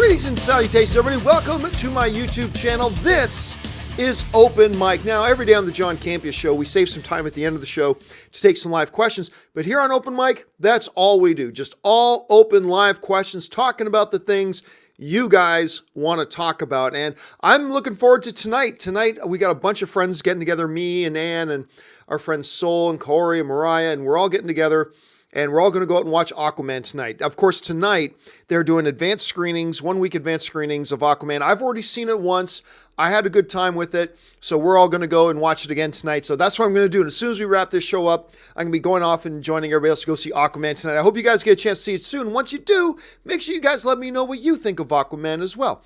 Greetings and salutations, everybody. Welcome to my YouTube channel. This is Open Mic. Now, every day on the John Campea show, we save some time at the end of the show to take some live questions. But here on Open Mic, that's all we do. Just all open live questions, talking about the things you guys want to talk about. And I'm looking forward to tonight. Tonight, we got a bunch of friends getting together, me and Ann and our friends Sol and Corey and Mariah, and we're all getting together. And we're all going to go out and watch Aquaman tonight. Of course, tonight, they're doing advanced screenings, 1 week advanced screenings of Aquaman. I've already seen it once. I had a good time with it. So we're all going to go and watch it again tonight. So that's what I'm going to do. And as soon as we wrap this show up, I'm going to be going off and joining everybody else to go see Aquaman tonight. I hope you guys get a chance to see it soon. Once you do, make sure you guys let me know what you think of Aquaman as well.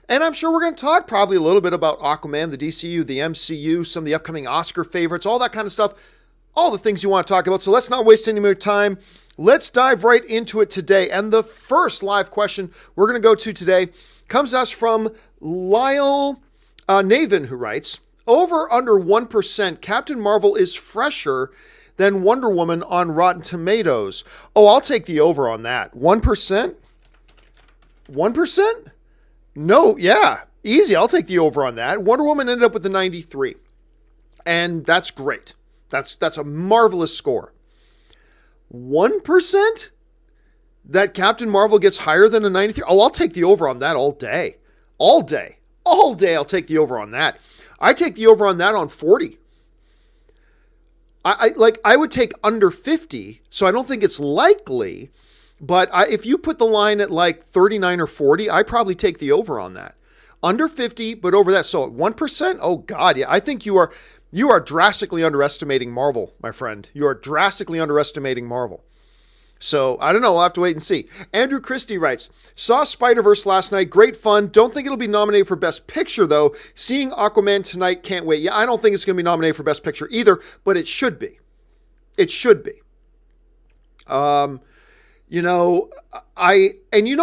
And I'm sure we're going to talk probably a little bit about Aquaman, the DCU, the MCU, some of the upcoming Oscar favorites, all that kind of stuff. All the things you want to talk about. So let's not waste any more time. Let's dive right into it today. And the first live question we're going to go to today comes to us from Lyle Navin, who writes, over under 1%, Captain Marvel is fresher than Wonder Woman on Rotten Tomatoes. Oh, I'll take the over on that. 1%? 1%? No, yeah, easy. I'll take the over on that. Wonder Woman ended up with a 93. And that's great. That's a marvelous score. 1% that Captain Marvel gets higher than a 93? Oh, I'll take the over on that all day. All day. All day I'll take the over on that. I take the over on that on 40. I would take under 50, so I don't think it's likely, but if you put the line at like 39 or 40, I probably take the over on that. Under 50, but over that. So at 1%, oh God, yeah, I think you are drastically underestimating Marvel, my friend. You are drastically underestimating Marvel. So, I don't know. We'll have to wait and see. Andrew Christie writes, saw Spider-Verse last night. Great fun. Don't think it'll be nominated for Best Picture, though. Seeing Aquaman tonight, can't wait. Yeah, I don't think it's going to be nominated for Best Picture either, but it should be. It should be. You know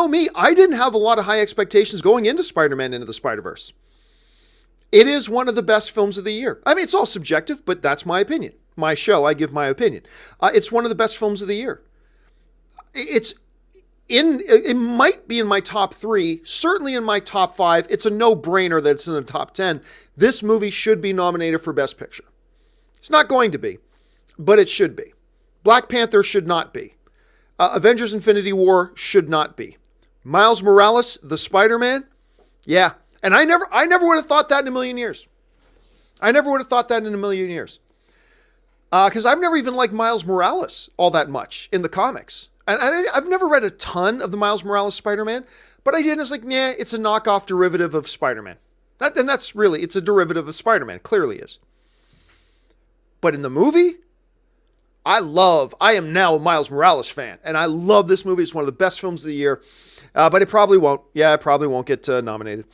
me, I didn't have a lot of high expectations going into Spider-Man Into the Spider-Verse. It is one of the best films of the year. I mean, it's all subjective, but that's my opinion. My show, I give my opinion. It's one of the best films of the year. It might be in my top 3, certainly in my top 5. It's a no-brainer that it's in the top 10. This movie should be nominated for Best Picture. It's not going to be, but it should be. Black Panther should not be. Avengers Infinity War should not be. Miles Morales, the Spider-Man, yeah. And I never would have thought that in a million years. I never would have thought that in a million years. Because I've never even liked Miles Morales all that much in the comics. And I've never read a ton of the Miles Morales Spider-Man, but I did. And I was like, nah, it's a knockoff derivative of Spider-Man. It's a derivative of Spider-Man. It clearly is. But in the movie, I am now a Miles Morales fan. And I love this movie. It's one of the best films of the year. But it probably won't. Yeah, it probably won't get nominated.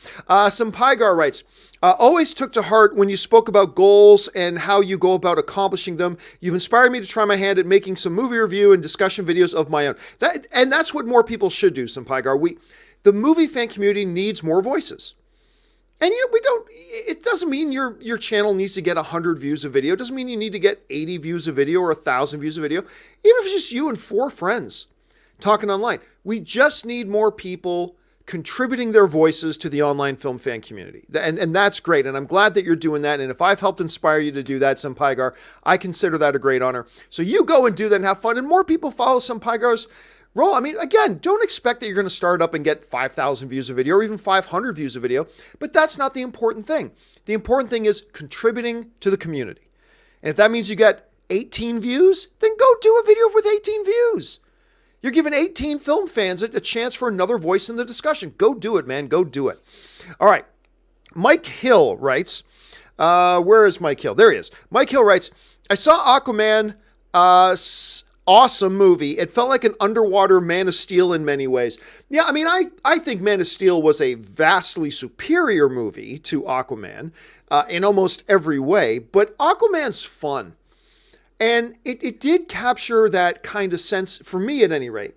Some Pygar writes, always took to heart when you spoke about goals and how you go about accomplishing them. You've inspired me to try my hand at making some movie review and discussion videos of my own. That's what more people should do, some Pygar. The movie fan community needs more voices. And it doesn't mean your channel needs to get 100 views a video. It doesn't mean you need to get 80 views a video or 1,000 views a video. Even if it's just you and 4 friends talking online. We just need more people contributing their voices to the online film fan community. And that's great. And I'm glad that you're doing that. And if I've helped inspire you to do that, Sampaigar, I consider that a great honor. So you go and do that and have fun. And more people follow Sampaigar's role. I mean, again, don't expect that you're going to start up and get 5,000 views a video or even 500 views a video. But that's not the important thing. The important thing is contributing to the community. And if that means you get 18 views, then go do a video with 18 views. You're giving 18 film fans a chance for another voice in the discussion. Go do it, man. Go do it. All right. Mike Hill writes, where is Mike Hill? There he is. Mike Hill writes, I saw Aquaman, awesome movie. It felt like an underwater Man of Steel in many ways. Yeah, I mean, I think Man of Steel was a vastly superior movie to Aquaman in almost every way, but Aquaman's fun. And it did capture that kind of sense, for me at any rate.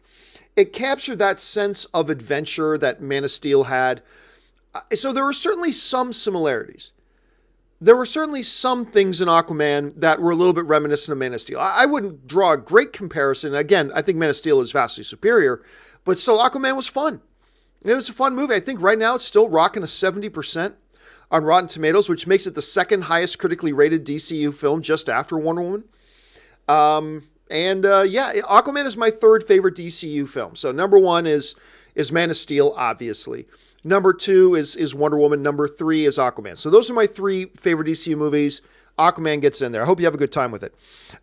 It captured that sense of adventure that Man of Steel had. So there were certainly some similarities. There were certainly some things in Aquaman that were a little bit reminiscent of Man of Steel. I wouldn't draw a great comparison. Again, I think Man of Steel is vastly superior, but still Aquaman was fun. It was a fun movie. I think right now it's still rocking a 70% on Rotten Tomatoes, which makes it the second highest critically rated DCU film just after Wonder Woman. Yeah, Aquaman is my third favorite DCU film. So number one is Man of Steel, obviously. Number two is Wonder Woman. Number three is Aquaman. So those are my three favorite DCU movies. Aquaman gets in there. I hope you have a good time with it.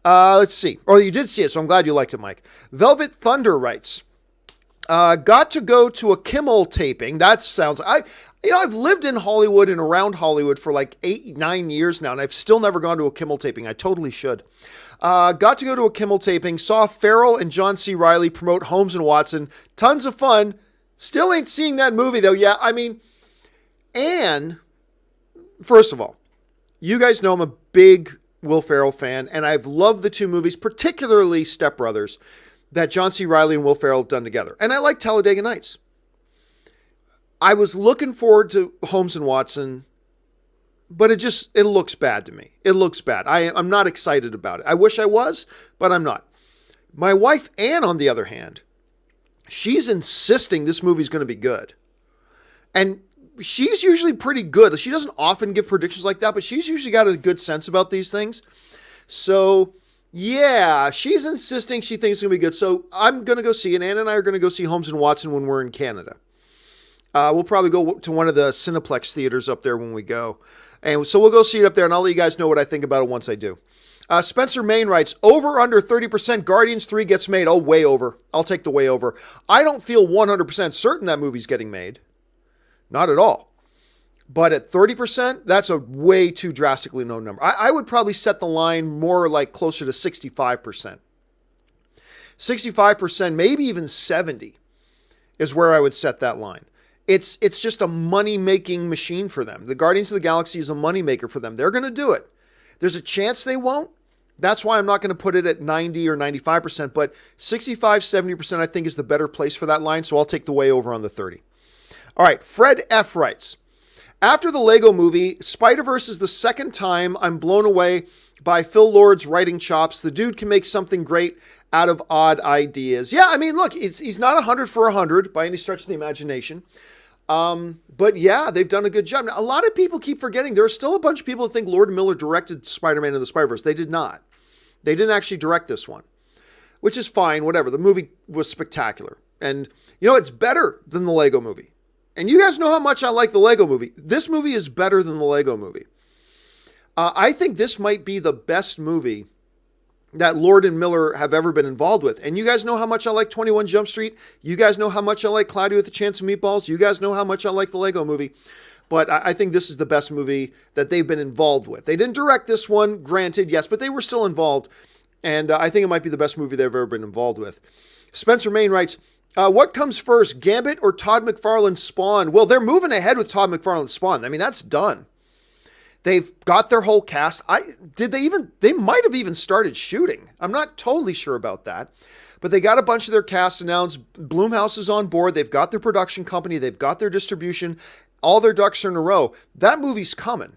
Let's see. Oh, you did see it, so I'm glad you liked it, Mike. Velvet Thunder writes, got to go to a Kimmel taping. That sounds... I've lived in Hollywood and around Hollywood for like 8-9 years now, and I've still never gone to a Kimmel taping. I totally should. Got to go to a Kimmel taping. Saw Farrell and John C. Reilly promote Holmes and Watson. Tons of fun. Still ain't seeing that movie, though. Yeah, I mean... And, first of all, you guys know I'm a big Will Ferrell fan, and I've loved the two movies, particularly Step Brothers, that John C. Reilly and Will Ferrell have done together. And I like Talladega Nights. I was looking forward to Holmes and Watson, but it looks bad to me. It looks bad. I'm not excited about it. I wish I was, but I'm not. My wife, Anne, on the other hand, she's insisting this movie's going to be good. And she's usually pretty good. She doesn't often give predictions like that, but she's usually got a good sense about these things. So, yeah, she's insisting she thinks it's going to be good. So I'm going to go see it. Anne and I are going to go see Holmes and Watson when we're in Canada. We'll probably go to one of the Cineplex theaters up there when we go. And so we'll go see it up there, and I'll let you guys know what I think about it once I do. Spencer Main writes, over under 30% Guardians 3 gets made. Oh, way over. I'll take the way over. I don't feel 100% certain that movie's getting made. Not at all. But at 30%, that's a way too drastically low number. I would probably set the line more like closer to 65%. 65%, maybe even 70% is where I would set that line. It's just a money-making machine for them. The Guardians of the Galaxy is a moneymaker for them. They're going to do it. There's a chance they won't. That's why I'm not going to put it at 90 or 95%, but 65, 70% I think is the better place for that line, so I'll take the way over on the 30. All right, Fred F. writes, after the Lego movie, Spider-Verse is the second time I'm blown away by Phil Lord's writing chops. The dude can make something great out of odd ideas. Yeah, I mean, look, he's not 100 for 100 by any stretch of the imagination. But yeah, they've done a good job. Now, a lot of people keep forgetting there are still a bunch of people who think Lord and Miller directed Spider-Man and the Spider-Verse. They did not. They didn't actually direct this one, which is fine, whatever. The movie was spectacular. And, it's better than the Lego movie. And you guys know how much I like the Lego movie. This movie is better than the Lego movie. I think this might be the best movie that Lord and Miller have ever been involved with. And you guys know how much I like 21 Jump Street. You guys know how much I like Cloudy with a Chance of Meatballs. You guys know how much I like the Lego movie. But I think this is the best movie that they've been involved with. They didn't direct this one, granted, yes, but they were still involved. And I think it might be the best movie they've ever been involved with. Spencer Main writes, what comes first, Gambit or Todd McFarlane's Spawn? Well, they're moving ahead with Todd McFarlane's Spawn. I mean, that's done. They've got their whole cast. They might have even started shooting. I'm not totally sure about that. But they got a bunch of their cast announced. Blumhouse is on board. They've got their production company. They've got their distribution. All their ducks are in a row. That movie's coming.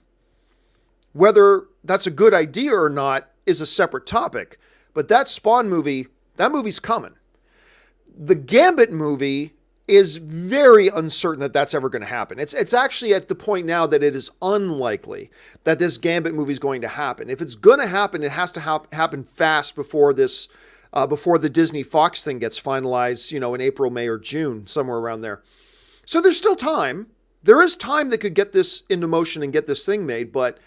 Whether that's a good idea or not is a separate topic. But that Spawn movie, that movie's coming. The Gambit movie is very uncertain that that's ever going to happen. It's actually at the point now that it is unlikely that this Gambit movie is going to happen. If it's going to happen, it has to happen fast before this, before the Disney Fox thing gets finalized, in April, May, or June, somewhere around there. So there's still time. There is time that could get this into motion and get this thing made, but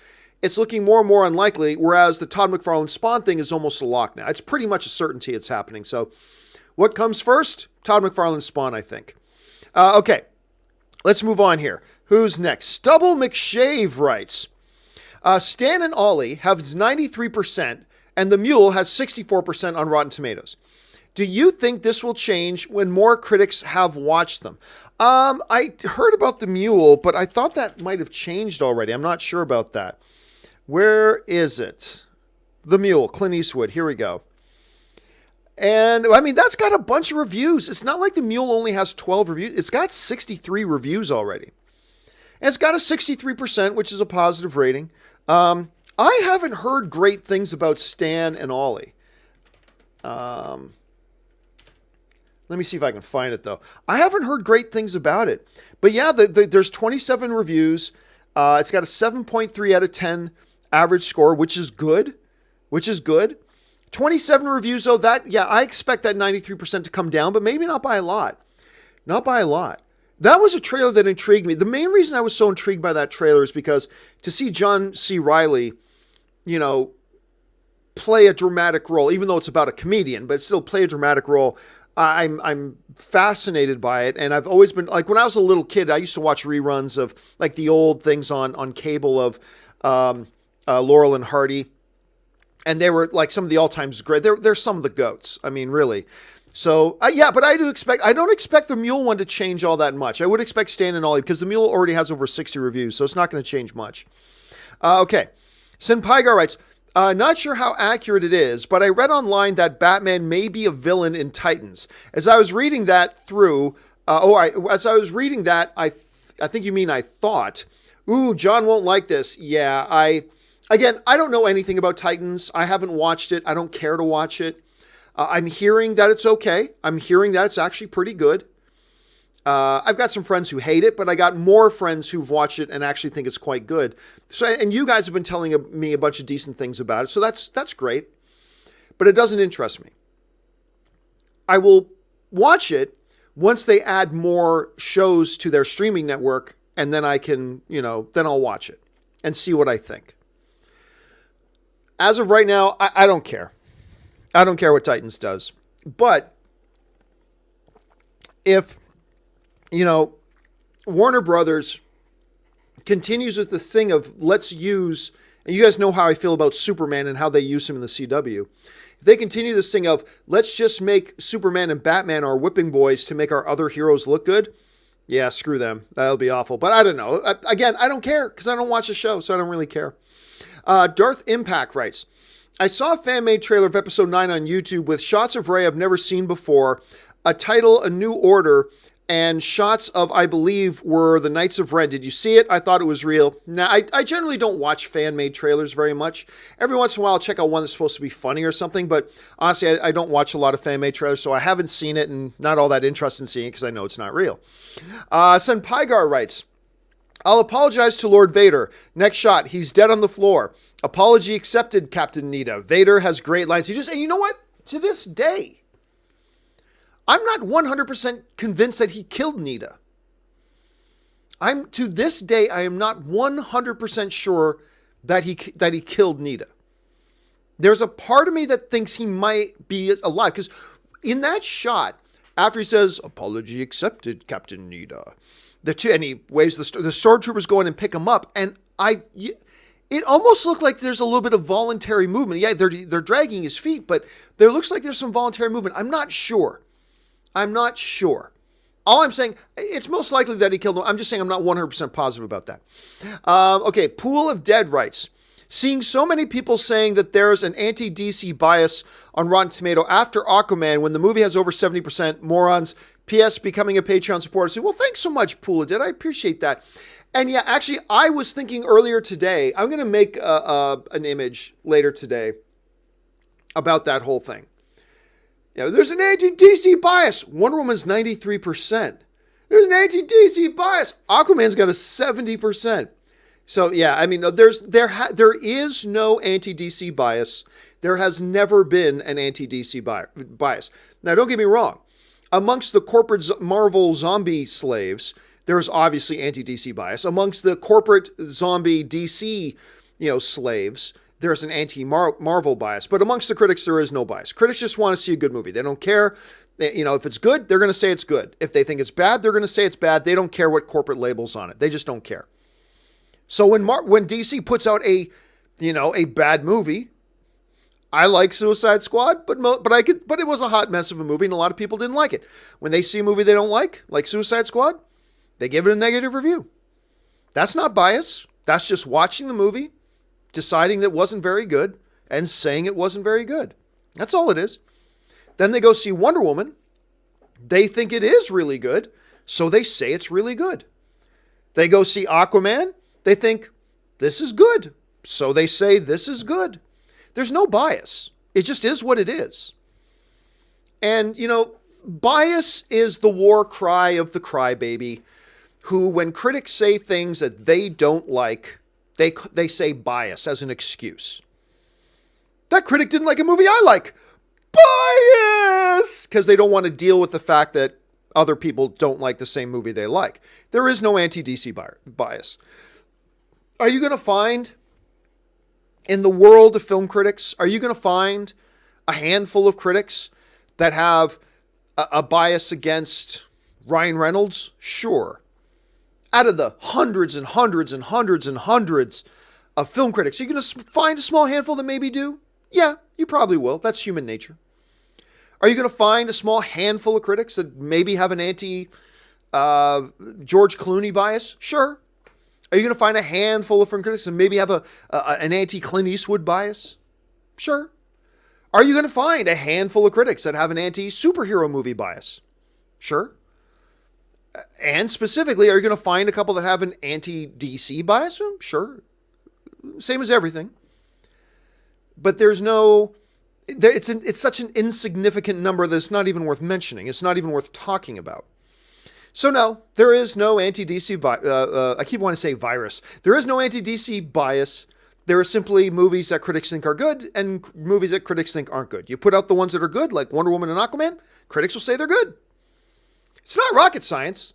it's looking more and more unlikely, whereas the Todd McFarlane Spawn thing is almost a lock now. It's pretty much a certainty it's happening. So what comes first? Todd McFarlane's Spawn, I think. Okay, let's move on here. Who's next? Stubble McShave writes, Stan and Ollie have 93%, and The Mule has 64% on Rotten Tomatoes. Do you think this will change when more critics have watched them? I heard about The Mule, but I thought that might have changed already. I'm not sure about that. Where is it? The Mule, Clint Eastwood. Here we go. And, I mean, that's got a bunch of reviews. It's not like The Mule only has 12 reviews. It's got 63 reviews already. And it's got a 63%, which is a positive rating. I haven't heard great things about Stan and Ollie. Let me see if I can find it, though. I haven't heard great things about it. But yeah, there's 27 reviews. It's got a 7.3 out of 10 average score, which is good. 27 reviews, though, I expect that 93% to come down, but maybe not by a lot. Not by a lot. That was a trailer that intrigued me. The main reason I was so intrigued by that trailer is because to see John C. Reilly, play a dramatic role, even though it's about a comedian, but still play a dramatic role. I'm fascinated by it, and I've always been like when I was a little kid, I used to watch reruns of like the old things on cable of Laurel and Hardy, and they were like some of the all-time great. They're some of the goats. I mean, really. So but I don't expect the Mule one to change all that much. I would expect Stan and Ollie because the Mule already has over 60 reviews, so it's not going to change much. Okay, Senpaigar writes. Not sure how accurate it is, but I read online that Batman may be a villain in Titans. As I was reading that through, I think you mean I thought, ooh, John won't like this. Yeah, I don't know anything about Titans. I haven't watched it. I don't care to watch it. I'm hearing that it's okay. I'm hearing that it's actually pretty good. I've got some friends who hate it, but I got more friends who've watched it and actually think it's quite good. So, and you guys have been telling me a bunch of decent things about it, so that's great. But it doesn't interest me. I will watch it once they add more shows to their streaming network, and then I can, then I'll watch it and see what I think. As of right now, I don't care. I don't care what Titans does. But if Warner Brothers continues with this thing of let's use, and you guys know how I feel about Superman and how they use him in the CW. If they continue this thing of let's just make Superman and Batman our whipping boys to make our other heroes look good, yeah, screw them. That'll be awful. But I don't know. Again, I don't care because I don't watch the show, so I don't really care. Darth Impact writes, I saw a fan-made trailer of episode 9 on YouTube with shots of Rey I've never seen before, a title, A New Order, and shots of, I believe, were the Knights of Ren. Did you see it? I thought it was real. Now, I generally don't watch fan-made trailers very much. Every once in a while, I'll check out one that's supposed to be funny or something, but honestly, I don't watch a lot of fan-made trailers, so I haven't seen it and not all that interested in seeing it because I know it's not real. Senpaigar writes, I'll apologize to Lord Vader. Next shot, he's dead on the floor. Apology accepted, Captain Nita. Vader has great lines. And you know what? To this day, I'm not 100% convinced that he killed Nita. To this day, I am not 100% sure that he killed Nita. There's a part of me that thinks he might be alive. Because in that shot, after he says, apology accepted, Captain Nita, and he waves the stormtroopers go in and pick him up. And it almost looked like there's a little bit of voluntary movement. Yeah, they're dragging his feet, but there looks like there's some voluntary movement. I'm not sure. All I'm saying, it's most likely that he killed him. I'm just saying I'm not 100% positive about that. Okay, Pool of Dead writes, seeing so many people saying that there's an anti-DC bias on Rotten Tomato after Aquaman when the movie has over 70%, morons. P.S. becoming a Patreon supporter. So, well, thanks so much, Pool of Dead. I appreciate that. And yeah, actually, I was thinking earlier today, I'm going to make an image later today about that whole thing. There's an anti-DC bias. Wonder Woman's 93%. There's an anti-DC bias. Aquaman's got a 70%. So yeah, I mean, there is no anti-DC bias. There has never been an anti-DC bias. Now, don't get me wrong. Amongst the corporate Marvel zombie slaves, there is obviously anti-DC bias. Amongst the corporate zombie DC, slaves, there's an anti-Marvel bias. But amongst the critics, there is no bias. Critics just want to see a good movie. They don't care. If it's good, they're going to say it's good. If they think it's bad, they're going to say it's bad. They don't care what corporate label's on it. They just don't care. So when DC puts out a bad movie, I like Suicide Squad, but it was a hot mess of a movie, and a lot of people didn't like it. When they see a movie they don't like Suicide Squad, they give it a negative review. That's not bias. That's just watching the movie, deciding that it wasn't very good, and saying it wasn't very good. That's all it is. Then they go see Wonder Woman. They think it is really good, so they say it's really good. They go see Aquaman. They think this is good, so they say this is good. There's no bias. It just is what it is. And, Bias is the war cry of the crybaby who, when critics say things that they don't like, they say bias as an excuse. That critic didn't like a movie I like. Bias! Because they don't want to deal with the fact that other people don't like the same movie they like. There is no anti-DC bias. Are you going to find, in the world of film critics, are you going to find a handful of critics that have a bias against Ryan Reynolds? Sure. Out of the hundreds and hundreds and hundreds and hundreds of film critics, are you going to find a small handful that maybe do? Yeah, you probably will. That's human nature. Are you going to find a small handful of critics that maybe have an anti-George Clooney bias? Sure. Are you going to find a handful of film critics that maybe have an anti-Clint Eastwood bias? Sure. Are you going to find a handful of critics that have an anti-superhero movie bias? Sure. And specifically, are you going to find a couple that have an anti-DC bias? Sure. Same as everything. But there's no... It's such an insignificant number that it's not even worth mentioning. It's not even worth talking about. So no, there is no anti-DC I keep wanting to say virus. There is no anti-DC bias. There are simply movies that critics think are good and movies that critics think aren't good. You put out the ones that are good, like Wonder Woman and Aquaman, critics will say they're good. It's not rocket science.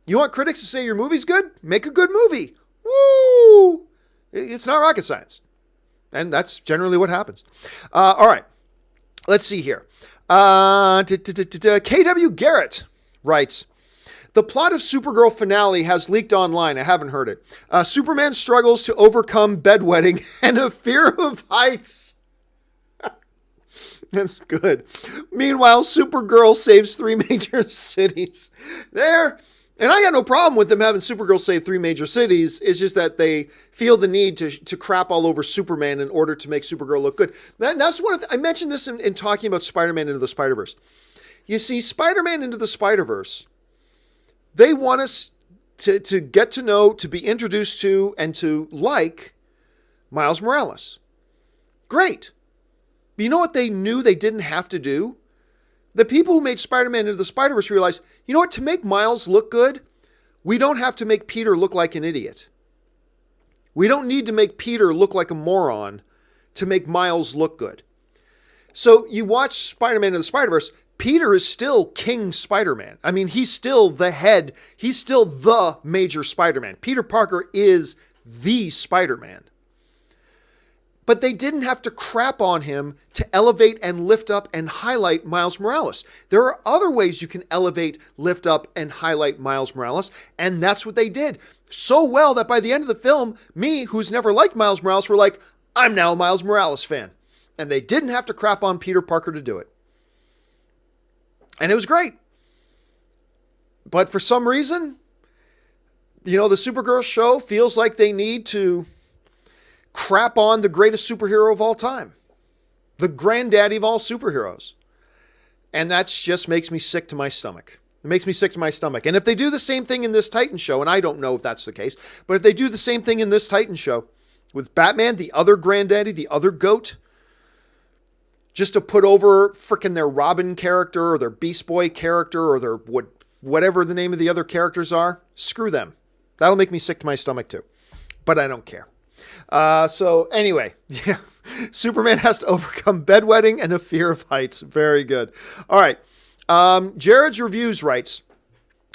You want critics to say your movie's good? Make a good movie. Woo! It's not rocket science. And that's generally what happens. All right. Let's see here. KW Garrett writes, the plot of Supergirl finale has leaked online. I haven't heard it. Superman struggles to overcome bedwetting and a fear of heights. That's good. Meanwhile, Supergirl saves 3 major cities. There. And I got no problem with them having Supergirl save 3 major cities. It's just that they feel the need to crap all over Superman in order to make Supergirl look good. That's one of I mentioned this in talking about Spider-Man Into the Spider-Verse. You see, Spider-Man Into the Spider-Verse, they want us to get to know, to be introduced to, and to like Miles Morales. Great. But you know what they knew they didn't have to do? The people who made Spider-Man Into the Spider-Verse realized, you know what, to make Miles look good, we don't have to make Peter look like an idiot. We don't need to make Peter look like a moron to make Miles look good. So you watch Spider-Man Into the Spider-Verse, Peter is still King Spider-Man. I mean, he's still the head. He's still the major Spider-Man. Peter Parker is the Spider-Man. But they didn't have to crap on him to elevate and lift up and highlight Miles Morales. There are other ways you can elevate, lift up, and highlight Miles Morales, and that's what they did. So well that by the end of the film, me, who's never liked Miles Morales, were like, I'm now a Miles Morales fan. And they didn't have to crap on Peter Parker to do it. And it was great. But for some reason, the Supergirl show feels like they need to crap on the greatest superhero of all time. The granddaddy of all superheroes. And that just makes me sick to my stomach. It makes me sick to my stomach. And if they do the same thing in this Titan show, and I don't know if that's the case, but if they do the same thing in this Titan show with Batman, the other granddaddy, the other goat, just to put over frickin' their Robin character or their Beast Boy character or their whatever the name of the other characters are, screw them. That'll make me sick to my stomach too. But I don't care. So anyway, yeah, Superman has to overcome bedwetting and a fear of heights. Very good. All right. Jared's Reviews writes,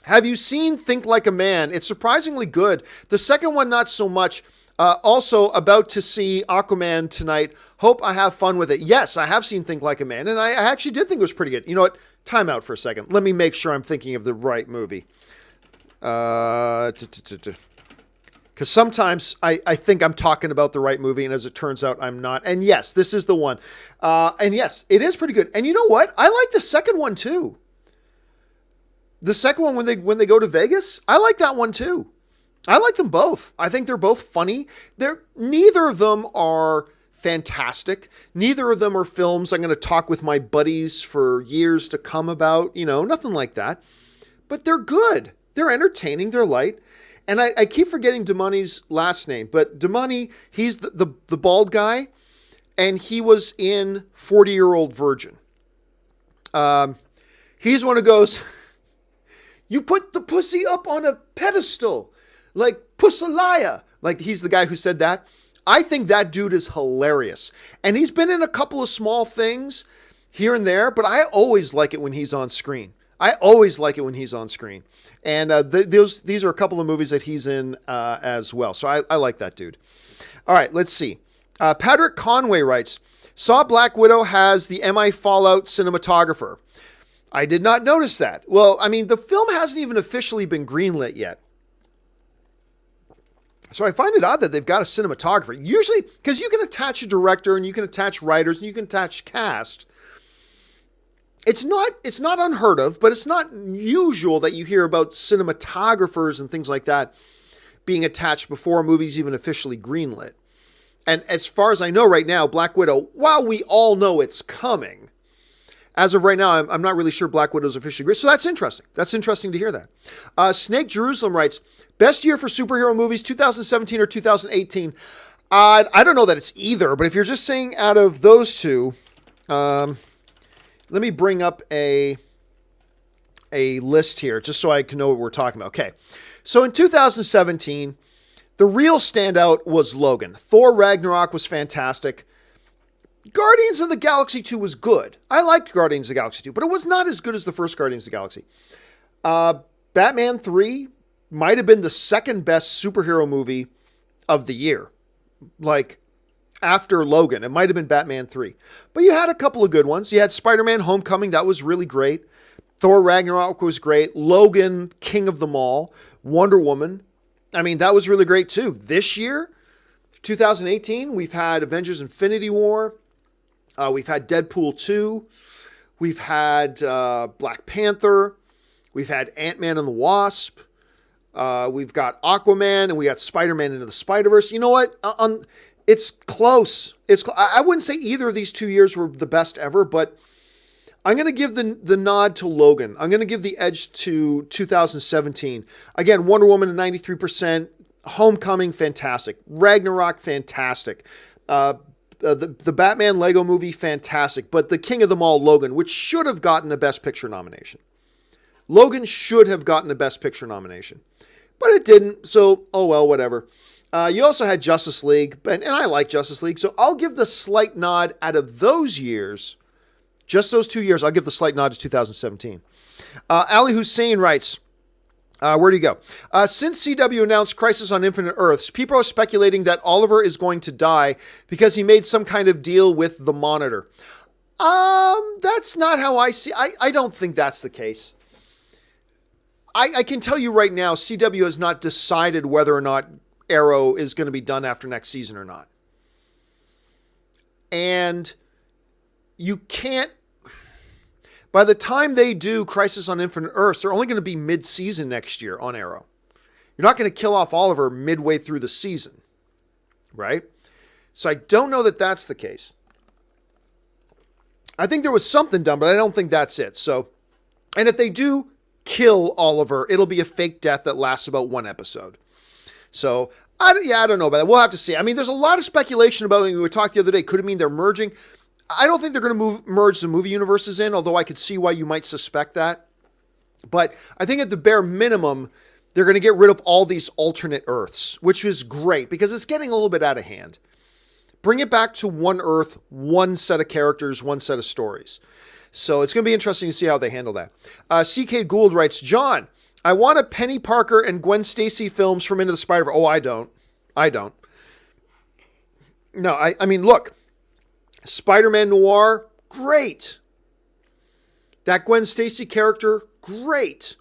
have you seen Think Like a Man? It's surprisingly good. The second one, not so much. Also about to see Aquaman tonight. Hope I have fun with it. Yes, I have seen Think Like a Man, and I actually did think it was pretty good. You know what? Time out for a second. Let me make sure I'm thinking of the right movie. Because sometimes I think I'm talking about the right movie, and as it turns out, I'm not. And yes, this is the one. And yes, it is pretty good. And you know what? I like the second one too. The second one when they go to Vegas, I like that one too. I like them both. I think they're both funny. Neither of them are fantastic. Neither of them are films I'm going to talk with my buddies for years to come about. Nothing like that. But they're good. They're entertaining. They're light. And I keep forgetting Damani's last name, but Damani, he's the bald guy, and he was in 40-Year-Old Virgin. He's one who goes, you put the pussy up on a pedestal, like Pussalaya. Like, he's the guy who said that. I think that dude is hilarious. And he's been in a couple of small things here and there, but I always like it when he's on screen. And these are a couple of movies that he's in as well. So I like that dude. All right, let's see. Patrick Conway writes, saw Black Widow has the MI Fallout cinematographer. I did not notice that. Well, I mean, the film hasn't even officially been greenlit yet. So I find it odd that they've got a cinematographer. Usually, because you can attach a director and you can attach writers and you can attach cast. It's not unheard of, but it's not usual that you hear about cinematographers and things like that being attached before a movie's even officially greenlit. And as far as I know right now, Black Widow, while we all know it's coming, as of right now, I'm not really sure Black Widow's officially greenlit. So that's interesting. That's interesting to hear that. Snake Jerusalem writes, best year for superhero movies, 2017 or 2018? I don't know that it's either, but if you're just saying out of those two, let me bring up a list here just so I can know what we're talking about. Okay. So in 2017, the real standout was Logan. Thor Ragnarok was fantastic. Guardians of the Galaxy 2 was good. I liked Guardians of the Galaxy 2, but it was not as good as the first Guardians of the Galaxy. Batman 3 might have been the second best superhero movie of the year. Like, after Logan, it might have been Batman 3. But you had a couple of good ones. You had Spider-Man Homecoming. That was really great. Thor Ragnarok was great. Logan, king of them all. Wonder Woman. I mean, that was really great too. This year, 2018, we've had Avengers Infinity War. We've had Deadpool 2. We've had Black Panther. We've had Ant-Man and the Wasp. We've got Aquaman, and we got Spider-Man Into the Spider-Verse. You know what? It's close. I wouldn't say either of these 2 years were the best ever, but I'm going to give the nod to Logan. I'm going to give the edge to 2017. Again, Wonder Woman at 93%. Homecoming, fantastic. Ragnarok, fantastic. The Batman Lego movie, fantastic. But the king of them all, Logan, which should have gotten a Best Picture nomination. Logan should have gotten a Best Picture nomination. But it didn't, so, oh well, whatever. You also had Justice League, and I like Justice League, so I'll give the slight nod out of those years, just those 2 years, I'll give the slight nod to 2017. Ali Hussein writes, where do you go? Since CW announced Crisis on Infinite Earths, people are speculating that Oliver is going to die because he made some kind of deal with the Monitor. That's not how I see. I don't think that's the case. I can tell you right now, CW has not decided whether or not Arrow is going to be done after next season or not. And you can't, by the time they do Crisis on Infinite Earths, they're only going to be mid-season next year on Arrow. You're not going to kill off Oliver midway through the season, right? So I don't know that that's the case. I think there was something done, but I don't think that's it. So, and if they do kill Oliver, it'll be a fake death that lasts about one episode. So, I don't know about that. We'll have to see. I mean, there's a lot of speculation about it. We talked the other day. Could it mean they're merging? I don't think they're going to merge the movie universes in, although I could see why you might suspect that. But I think at the bare minimum, they're going to get rid of all these alternate Earths, which is great because it's getting a little bit out of hand. Bring it back to one Earth, one set of characters, one set of stories. So it's going to be interesting to see how they handle that. CK Gould writes, John, I want a Penny Parker and Gwen Stacy films from Into the Spider-Verse. Oh, I don't. No, I mean, look, Spider-Man Noir, great. That Gwen Stacy character, great.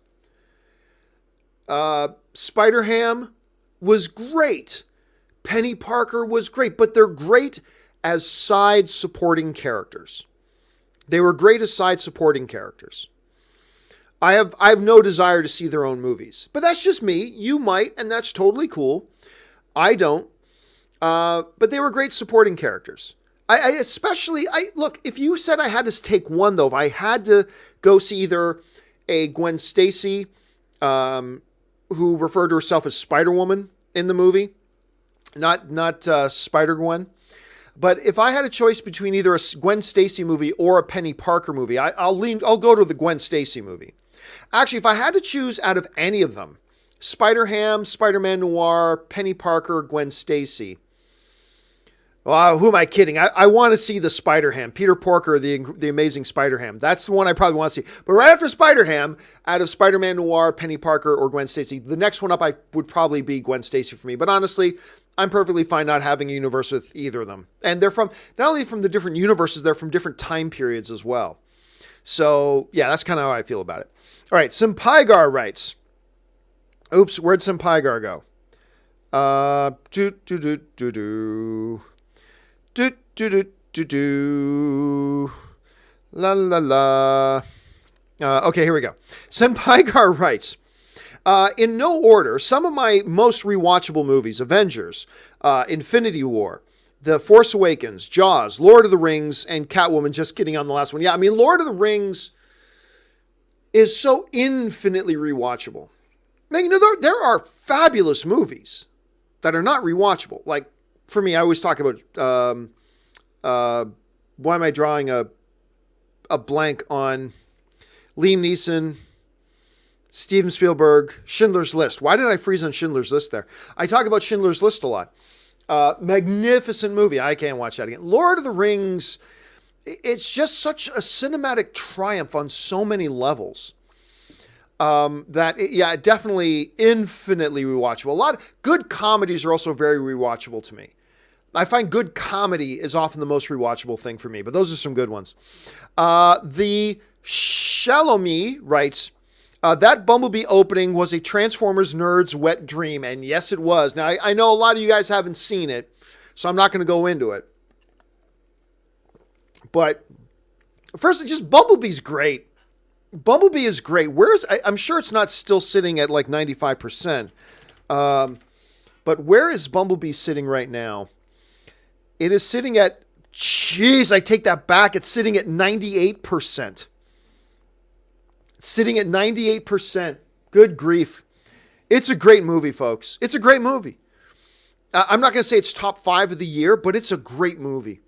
Spider-Ham was great. Penny Parker was great, but they're great as side supporting characters. They were great as side supporting characters. I have no desire to see their own movies, but that's just me. You might, and that's totally cool. I don't. But they were great supporting characters. I especially, look, if you said I had to take one though, if I had to go see either a Gwen Stacy, who referred to herself as Spider-Woman in the movie, not Spider-Gwen, But if I had a choice between either a Gwen Stacy movie or a Penny Parker movie, I'll go to the Gwen Stacy movie. Actually, if I had to choose out of any of them, Spider-Ham, Spider-Man Noir, Penny Parker, Gwen Stacy. Well, who am I kidding? I want to see the Spider-Ham, Peter Porker, the Amazing Spider-Ham. That's the one I probably want to see. But right after Spider-Ham, out of Spider-Man Noir, Penny Parker, or Gwen Stacy, the next one up would probably be Gwen Stacy for me. But honestly, I'm perfectly fine not having a universe with either of them. And they're from, not only from the different universes, they're from different time periods as well. So, yeah, that's kind of how I feel about it. All right, Simpaigar writes. Oops, where'd Simpaigar go? La la la. Okay, here we go. Senpaigar writes, in no order, some of my most rewatchable movies, Avengers, Infinity War, The Force Awakens, Jaws, Lord of the Rings, and Catwoman. Just kidding on the last one. Yeah, I mean, Lord of the Rings is so infinitely rewatchable. Now, you know, there are fabulous movies that are not rewatchable. Like, for me, I always talk about, why am I drawing a blank on Liam Neeson, Steven Spielberg, Schindler's List. Why did I freeze on Schindler's List there? I talk about Schindler's List a lot. Magnificent movie. I can't watch that again. Lord of the Rings, it's just such a cinematic triumph on so many levels. Definitely infinitely rewatchable. A lot of good comedies are also very rewatchable to me. I find good comedy is often the most rewatchable thing for me, but those are some good ones. The Shalomi writes, that Bumblebee opening was a Transformers nerd's wet dream, and yes, it was. Now, I know a lot of you guys haven't seen it, so I'm not going to go into it. But first, just Bumblebee's great. Bumblebee is great. I'm sure it's not still sitting at like 95%. But where is Bumblebee sitting right now? It is sitting at, I take that back. It's sitting at 98%. It's sitting at 98%. Good grief. It's a great movie, folks. It's a great movie. I'm not going to say it's top 5 of the year, but it's a great movie.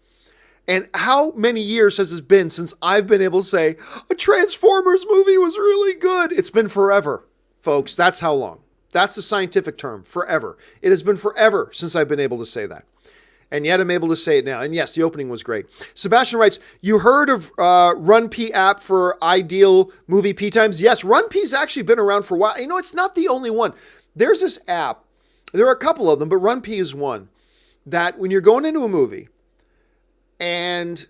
And how many years has it been since I've been able to say a Transformers movie was really good? It's been forever, folks. That's how long. That's the scientific term, forever. It has been forever since I've been able to say that. And yet I'm able to say it now. And yes, the opening was great. Sebastian writes, you heard of RunPee app for ideal movie P times? Yes, RunPee's actually been around for a while. You know, it's not the only one. There's this app. There are a couple of them, but RunPee is one that when you're going into a movie, and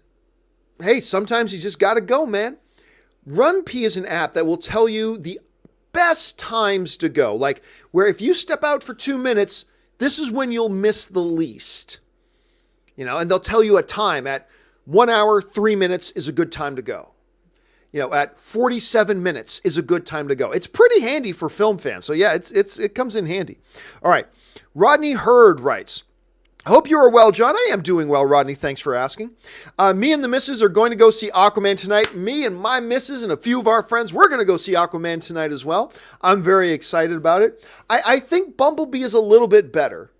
hey, sometimes you just got to go, man. RunPee is an app that will tell you the best times to go. Like where if you step out for 2 minutes, this is when you'll miss the least. You know, and they'll tell you a time at 1 hour, 3 minutes is a good time to go. You know, at 47 minutes is a good time to go. It's pretty handy for film fans. So yeah, it comes in handy. All right. Rodney Hurd writes, I hope you are well, John. I am doing well, Rodney. Thanks for asking. Me and the missus are going to go see Aquaman tonight. Me and my missus and a few of our friends, we're going to go see Aquaman tonight as well. I'm very excited about it. I think Bumblebee is a little bit better.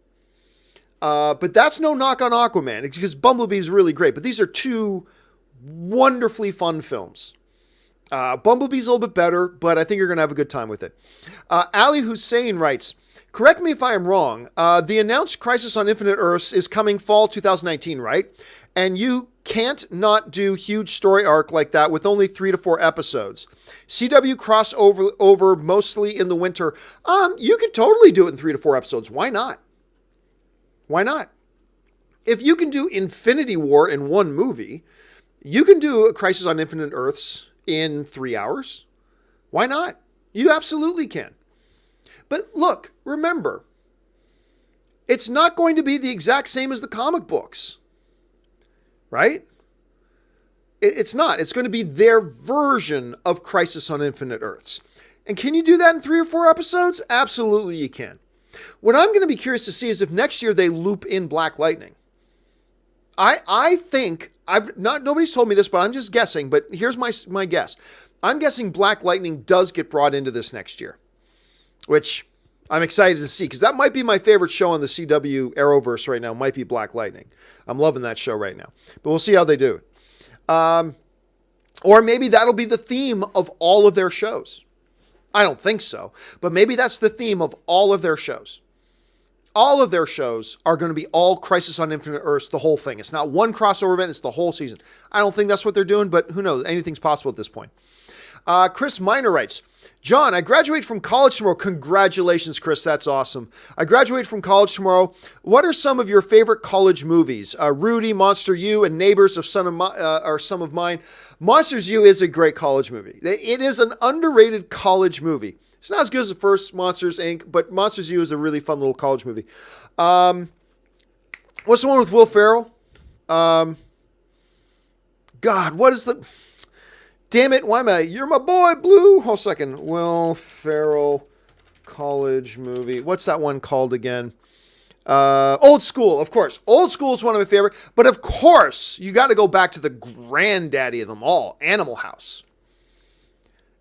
But that's no knock on Aquaman because Bumblebee is really great. But these are two wonderfully fun films. Bumblebee's a little bit better, but I think you're going to have a good time with it. Ali Hussein writes, correct me if I am wrong. The announced Crisis on Infinite Earths is coming fall 2019, right? And you can't not do huge story arc like that with only 3 to 4 episodes. CW crossover mostly in the winter. You could totally do it in 3 to 4 episodes. Why not? Why not? If you can do Infinity War in one movie, you can do a Crisis on Infinite Earths in 3 hours. Why not? You absolutely can. But look, remember, it's not going to be the exact same as the comic books, right? It's not. It's going to be their version of Crisis on Infinite Earths. And can you do that in 3 or 4 episodes? Absolutely you can. What I'm going to be curious to see is if next year they loop in Black Lightning. I think, nobody's told me this, but I'm just guessing, but here's my guess. I'm guessing Black Lightning does get brought into this next year. Which, I'm excited to see, because that might be my favorite show on the CW Arrowverse right now, might be Black Lightning. I'm loving that show right now. But we'll see how they do it. Or maybe that'll be the theme of all of their shows. I don't think so, but maybe that's the theme of all of their shows. All of their shows are going to be all Crisis on Infinite Earths, the whole thing. It's not one crossover event, it's the whole season. I don't think that's what they're doing, but who knows? Anything's possible at this point. Chris Miner writes, John, I graduate from college tomorrow. Congratulations, Chris. That's awesome. I graduate from college tomorrow. What are some of your favorite college movies? Rudy, Monster U, and Neighbors are some of mine. Monsters U is a great college movie. It is an underrated college movie. It's not as good as the first Monsters, Inc., but Monsters U is a really fun little college movie. What's the one with Will Ferrell? God, what is the... Damn it, why am I... You're my boy, Blue. Hold a second. Will Ferrell college movie. What's that one called again? Old School, of course. Old School is one of my favorite. But of course, you got to go back to the granddaddy of them all, Animal House.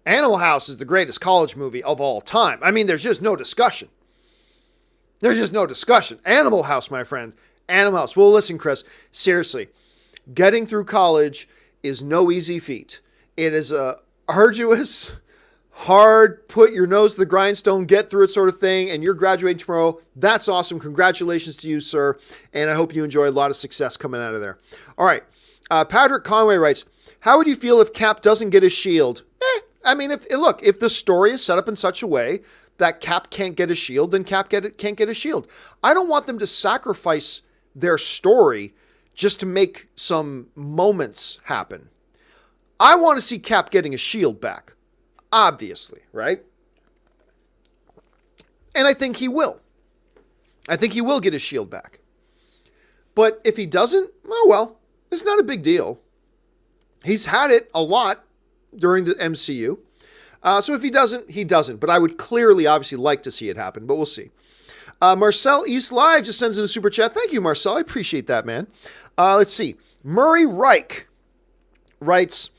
Animal House is the greatest college movie of all time. I mean, there's just no discussion. There's just no discussion. Animal House, my friend. Animal House. Well, listen, Chris, seriously, getting through college is no easy feat. It is a arduous, hard, put your nose to the grindstone, get through it sort of thing, and you're graduating tomorrow. That's awesome. Congratulations to you, sir. And I hope you enjoy a lot of success coming out of there. All right. Patrick Conway writes, how would you feel if Cap doesn't get his shield? I mean, if the story is set up in such a way that Cap can't get a shield, then Cap can't get a shield. I don't want them to sacrifice their story just to make some moments happen. I want to see Cap getting a shield back, obviously, right? And I think he will. I think he will get his shield back. But if he doesn't, oh well, it's not a big deal. He's had it a lot during the MCU. So if he doesn't, he doesn't. But I would clearly, obviously, like to see it happen, but we'll see. Marcel East Live just sends in a super chat. Thank you, Marcel. I appreciate that, man. Let's see. Murray Reich writes,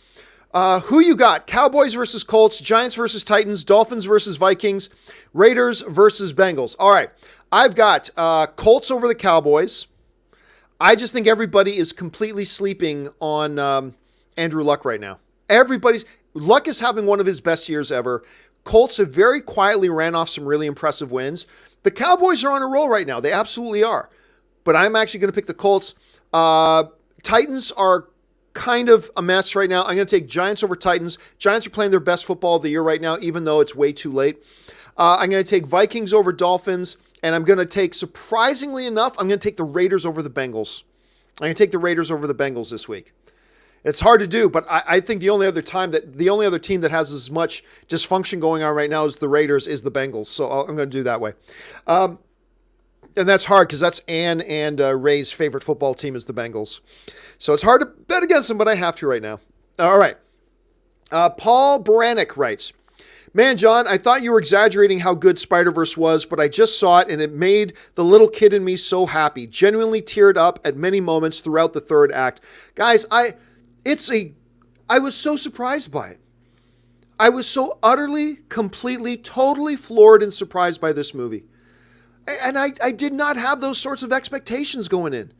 who you got? Cowboys versus Colts, Giants versus Titans, Dolphins versus Vikings, Raiders versus Bengals. All right. I've got Colts over the Cowboys. I just think everybody is completely sleeping on Andrew Luck right now. Luck is having one of his best years ever. Colts have very quietly ran off some really impressive wins. The Cowboys are on a roll right now. They absolutely are. But I'm actually going to pick the Colts. Titans are kind of a mess right now. I'm going to take Giants over Titans. Giants are playing their best football of the year right now, even though it's way too late. I'm going to take Vikings over Dolphins. And I'm going to take, surprisingly enough, I'm going to take the Raiders over the Bengals. I'm going to take the Raiders over the Bengals this week. It's hard to do, but I think the only other team that has as much dysfunction going on right now as the Raiders is the Bengals. So I'm going to do that way. And that's hard because that's Ann and Ray's favorite football team is the Bengals. So it's hard to bet against them, but I have to right now. All right. Paul Baranek writes, man, John, I thought you were exaggerating how good Spider-Verse was, but I just saw it and it made the little kid in me so happy. Genuinely teared up at many moments throughout the third act. Guys, I was so surprised by it. I was so utterly, completely, totally floored and surprised by this movie. And I did not have those sorts of expectations going in.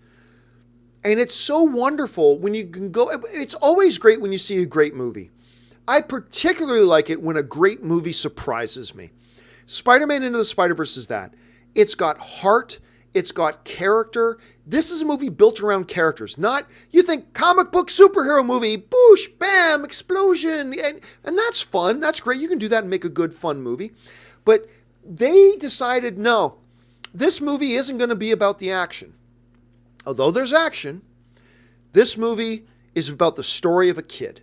And it's so wonderful when you can go, it's always great when you see a great movie. I particularly like it when a great movie surprises me. Spider-Man Into the Spider-Verse is that. It's got heart. It's got character. This is a movie built around characters. Not, you think, comic book superhero movie, boosh, bam, explosion. And that's fun. That's great. You can do that and make a good, fun movie. But they decided, no, this movie isn't going to be about the action. Although there's action, this movie is about the story of a kid.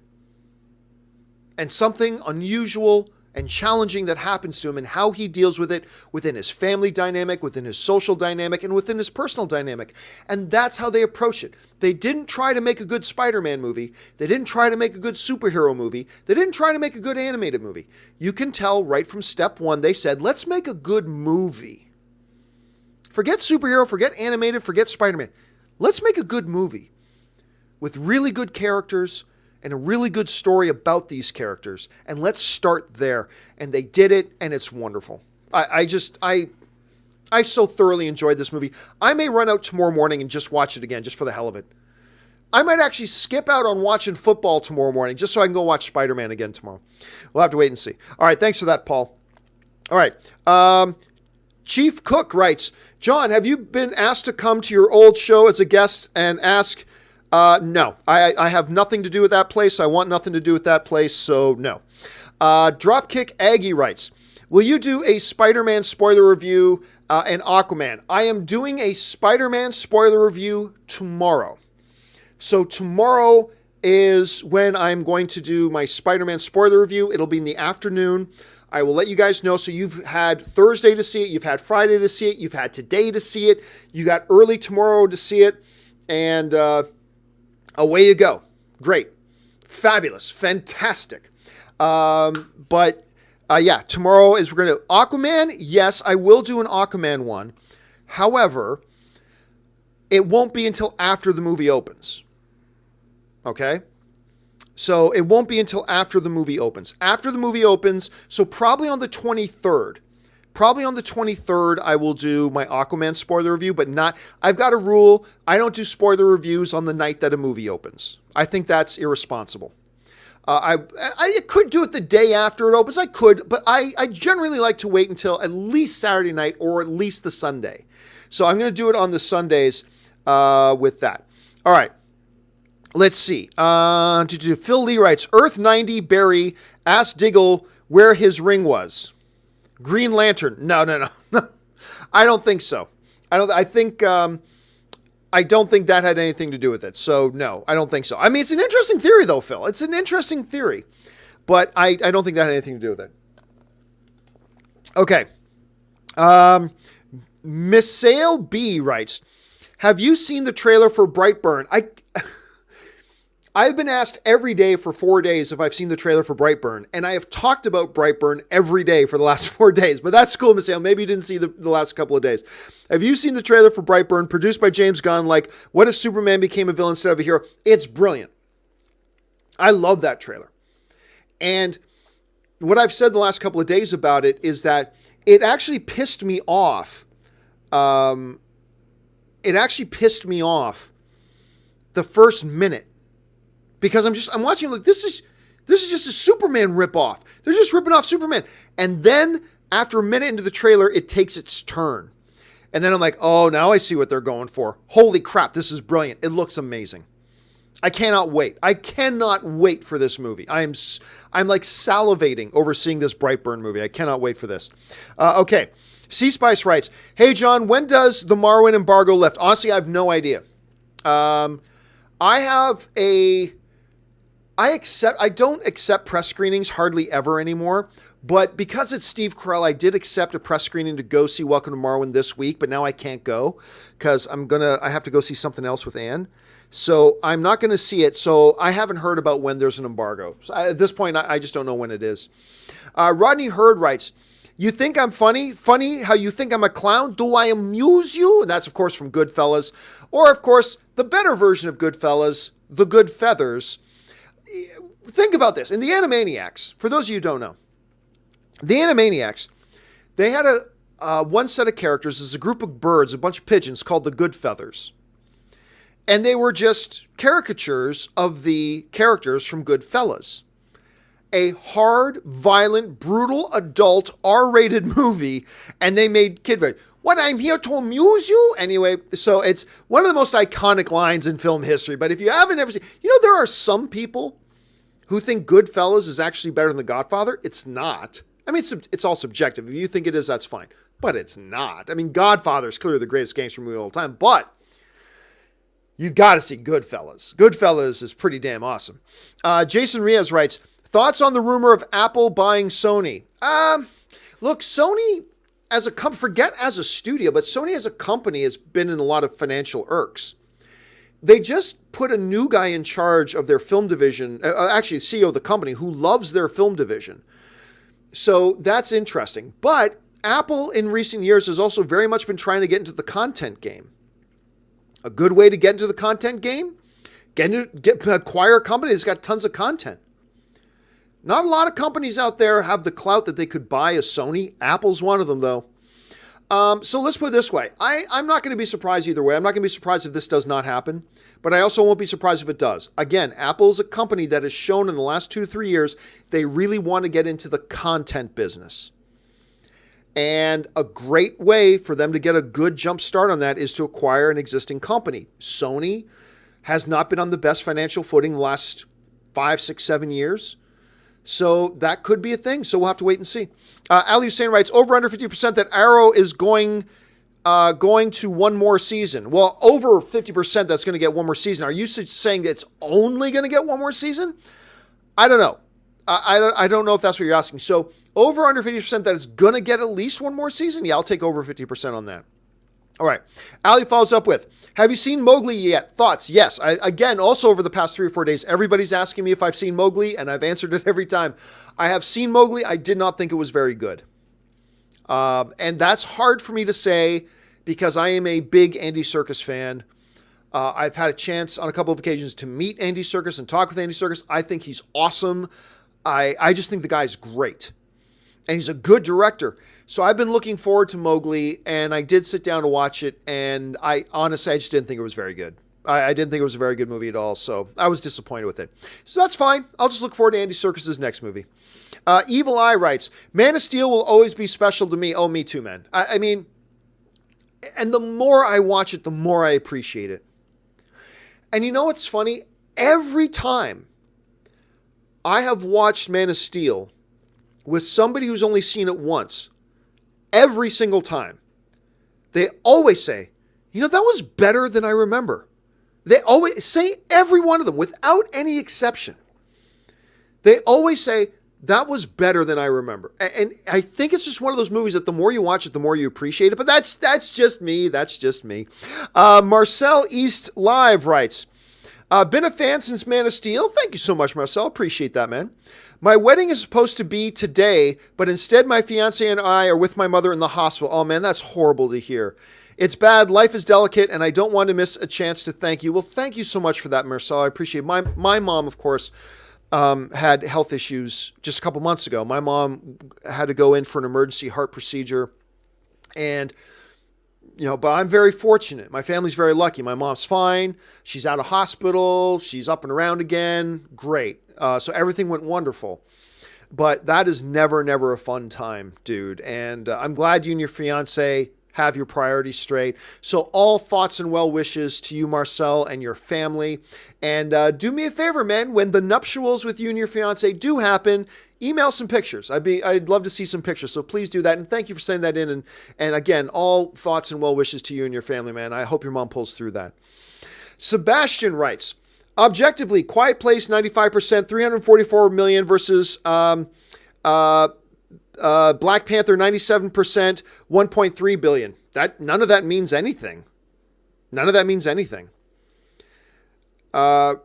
And something unusual and challenging that happens to him and how he deals with it within his family dynamic, within his social dynamic, and within his personal dynamic. And that's how they approach it. They didn't try to make a good Spider-Man movie. They didn't try to make a good superhero movie. They didn't try to make a good animated movie. You can tell right from step one, they said, let's make a good movie. Forget superhero, forget animated, forget Spider-Man. Let's make a good movie with really good characters and a really good story about these characters. And let's start there. And they did it, and it's wonderful. I so thoroughly enjoyed this movie. I may run out tomorrow morning and just watch it again, just for the hell of it. I might actually skip out on watching football tomorrow morning, just so I can go watch Spider-Man again tomorrow. We'll have to wait and see. All right, thanks for that, Paul. All right. Chief Cook writes, John, have you been asked to come to your old show as a guest and ask? No. I have nothing to do with that place. I want nothing to do with that place, so no. Dropkick Aggie writes, will you do a Spider-Man spoiler review and Aquaman? I am doing a Spider-Man spoiler review tomorrow. So tomorrow is when I'm going to do my Spider-Man spoiler review. It'll be in the afternoon. I will let you guys know. So you've had Thursday to see it. You've had Friday to see it. You've had today to see it. You got early tomorrow to see it. And away you go. Great. Fabulous. Fantastic. Yeah, tomorrow is we're going to Aquaman. Yes, I will do an Aquaman one. However, it won't be until after the movie opens. Okay? So it won't be until after the movie opens. After the movie opens, so probably on the 23rd. Probably on the 23rd, I will do my Aquaman spoiler review, but not, I've got a rule. I don't do spoiler reviews on the night that a movie opens. I think that's irresponsible. I could do it the day after it opens. I could, but I generally like to wait until at least Saturday night or at least the Sunday. So I'm going to do it on the Sundays with that. All right. Let's see. Phil Lee writes, Earth 90 Barry asked Diggle where his ring was. Green Lantern. No. I don't think so. I don't think that had anything to do with it. So no, I don't think so. I mean, it's an interesting theory though, Phil. It's an interesting theory, but I don't think that had anything to do with it. Okay. Misael B writes, have you seen the trailer for BrightBurn? I've been asked every day for 4 days if I've seen the trailer for BrightBurn, and I have talked about BrightBurn every day for the last 4 days, but that's cool, Miss Ale. Maybe you didn't see the last couple of days. Have you seen the trailer for BrightBurn, produced by James Gunn, like, what if Superman became a villain instead of a hero? It's brilliant. I love that trailer. And what I've said the last couple of days about it is that it actually pissed me off. The first minute. Because I'm watching like this is just a Superman ripoff. They're just ripping off Superman. And then after a minute into the trailer, it takes its turn. And then I'm like, oh, now I see what they're going for. Holy crap, this is brilliant. It looks amazing. I cannot wait. I cannot wait for this movie. I'm like salivating over seeing this BrightBurn movie. I cannot wait for this. Okay. C-Spice writes, hey, John, when does the Marwen embargo lift? Honestly, I have no idea. I don't accept press screenings hardly ever anymore, but because it's Steve Carell, I did accept a press screening to go see Welcome to Marwen this week, but now I can't go because I have to go see something else with Anne. So I'm not going to see it. So I haven't heard about when there's an embargo. So at this point, I just don't know when it is. Rodney Hurd writes, you think I'm funny? Funny how you think I'm a clown? Do I amuse you? And that's, of course, from Goodfellas. Or, of course, the better version of Goodfellas, The Good Feathers. Think about this. In the Animaniacs, for those of you who don't know, the Animaniacs, they had one set of characters as a group of birds, a bunch of pigeons called the Good Feathers. And they were just caricatures of the characters from Goodfellas. A hard, violent, brutal, adult, R-rated movie, and they made kid version. What, I'm here to amuse you? Anyway, so it's one of the most iconic lines in film history. But if you haven't ever seen, there are some people who think Goodfellas is actually better than The Godfather. It's not. I mean, it's all subjective. If you think it is, that's fine. But it's not. I mean, Godfather is clearly the greatest gangster movie of all time. But you got to see Goodfellas. Goodfellas is pretty damn awesome. Jason Riaz writes, thoughts on the rumor of Apple buying Sony? Look, Sony as a company, forget as a studio, but Sony as a company has been in a lot of financial irks. They just put a new guy in charge of their film division, actually CEO of the company, who loves their film division. So that's interesting. But Apple in recent years has also very much been trying to get into the content game. A good way to get into the content game? Acquire a company that's got tons of content. Not a lot of companies out there have the clout that they could buy a Sony. Apple's one of them, though. So let's put it this way. I'm not going to be surprised either way. I'm not going to be surprised if this does not happen, but I also won't be surprised if it does. Again, Apple's a company that has shown in the last 2 to 3 years they really want to get into the content business. And a great way for them to get a good jump start on that is to acquire an existing company. Sony has not been on the best financial footing the last 5, 6, 7 years. So that could be a thing. So we'll have to wait and see. Ali Hussein writes, over under 50% that Arrow is going to one more season. Well, over 50% that's going to get one more season. Are you saying that it's only going to get one more season? I don't know. I don't know if that's what you're asking. So over under 50% that it's going to get at least one more season? Yeah, I'll take over 50% on that. All right. Ali follows up with, have you seen Mowgli yet? Thoughts? Yes. Again, also over the past 3 or 4 days, everybody's asking me if I've seen Mowgli, and I've answered it every time. I have seen Mowgli. I did not think it was very good. And that's hard for me to say because I am a big Andy Serkis fan. I've had a chance on a couple of occasions to meet Andy Serkis and talk with Andy Serkis. I think he's awesome. I just think the guy's great. And he's a good director. So I've been looking forward to Mowgli, and I did sit down to watch it, and I honestly just didn't think it was very good. I didn't think it was a very good movie at all, so I was disappointed with it. So that's fine. I'll just look forward to Andy Serkis' next movie. Evil Eye writes, Man of Steel will always be special to me. Oh, me too, man. I mean, and the more I watch it, the more I appreciate it. And you know what's funny? Every time I have watched Man of Steel with somebody who's only seen it once, every single time, they always say, you know, that was better than I remember. They always say, every one of them, without any exception, they always say, that was better than I remember. And I think it's just one of those movies that the more you watch it, the more you appreciate it. But that's just me. That's just me. Marcel East Live writes, been a fan since Man of Steel. Thank you so much, Marcel. Appreciate that, man. My wedding is supposed to be today, but instead my fiance and I are with my mother in the hospital. Oh, man, that's horrible to hear. It's bad. Life is delicate, and I don't want to miss a chance to thank you. Well, thank you so much for that, Marcel. I appreciate it. My mom, of course, had health issues just a couple months ago. My mom had to go in for an emergency heart procedure, and but I'm very fortunate. My family's very lucky. My mom's fine. She's out of hospital. She's up and around again. Great. So everything went wonderful. But that is never a fun time, dude. And I'm glad you and your fiance have your priorities straight. So all thoughts and well wishes to you, Marcel, and your family. And do me a favor, man. When the nuptials with you and your fiance do happen, email some pictures. I'd love to see some pictures. So please do that. And thank you for sending that in. And again, all thoughts and well wishes to you and your family, man. I hope your mom pulls through that. Sebastian writes, objectively, Quiet Place 95%, 344 million versus Black Panther 97%, 1.3 billion. None of that means anything. None of that means anything. There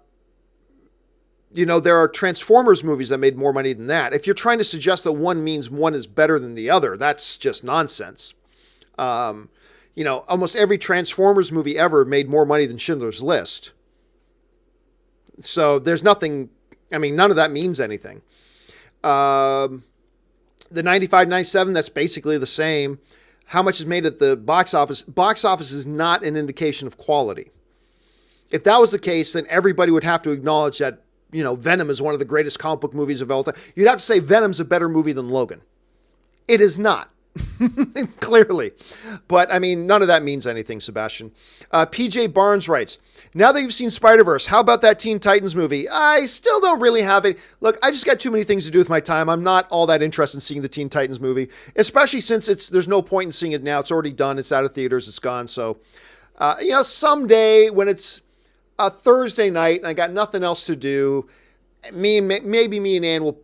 are Transformers movies that made more money than that. If you're trying to suggest that one means one is better than the other, that's just nonsense. Almost every Transformers movie ever made more money than Schindler's List. So there's nothing, none of that means anything. The 95, 97, that's basically the same. How much is made at the box office? Box office is not an indication of quality. If that was the case, then everybody would have to acknowledge that, Venom is one of the greatest comic book movies of all time. You'd have to say Venom's a better movie than Logan. It is not. Clearly. But, none of that means anything, Sebastian. PJ Barnes writes, now that you've seen Spider-Verse, how about that Teen Titans movie? I still don't really have it. Look, I just got too many things to do with my time. I'm not all that interested in seeing the Teen Titans movie, especially since there's no point in seeing it now. It's already done. It's out of theaters. It's gone. So, someday when it's a Thursday night and I got nothing else to do, maybe me and Ann will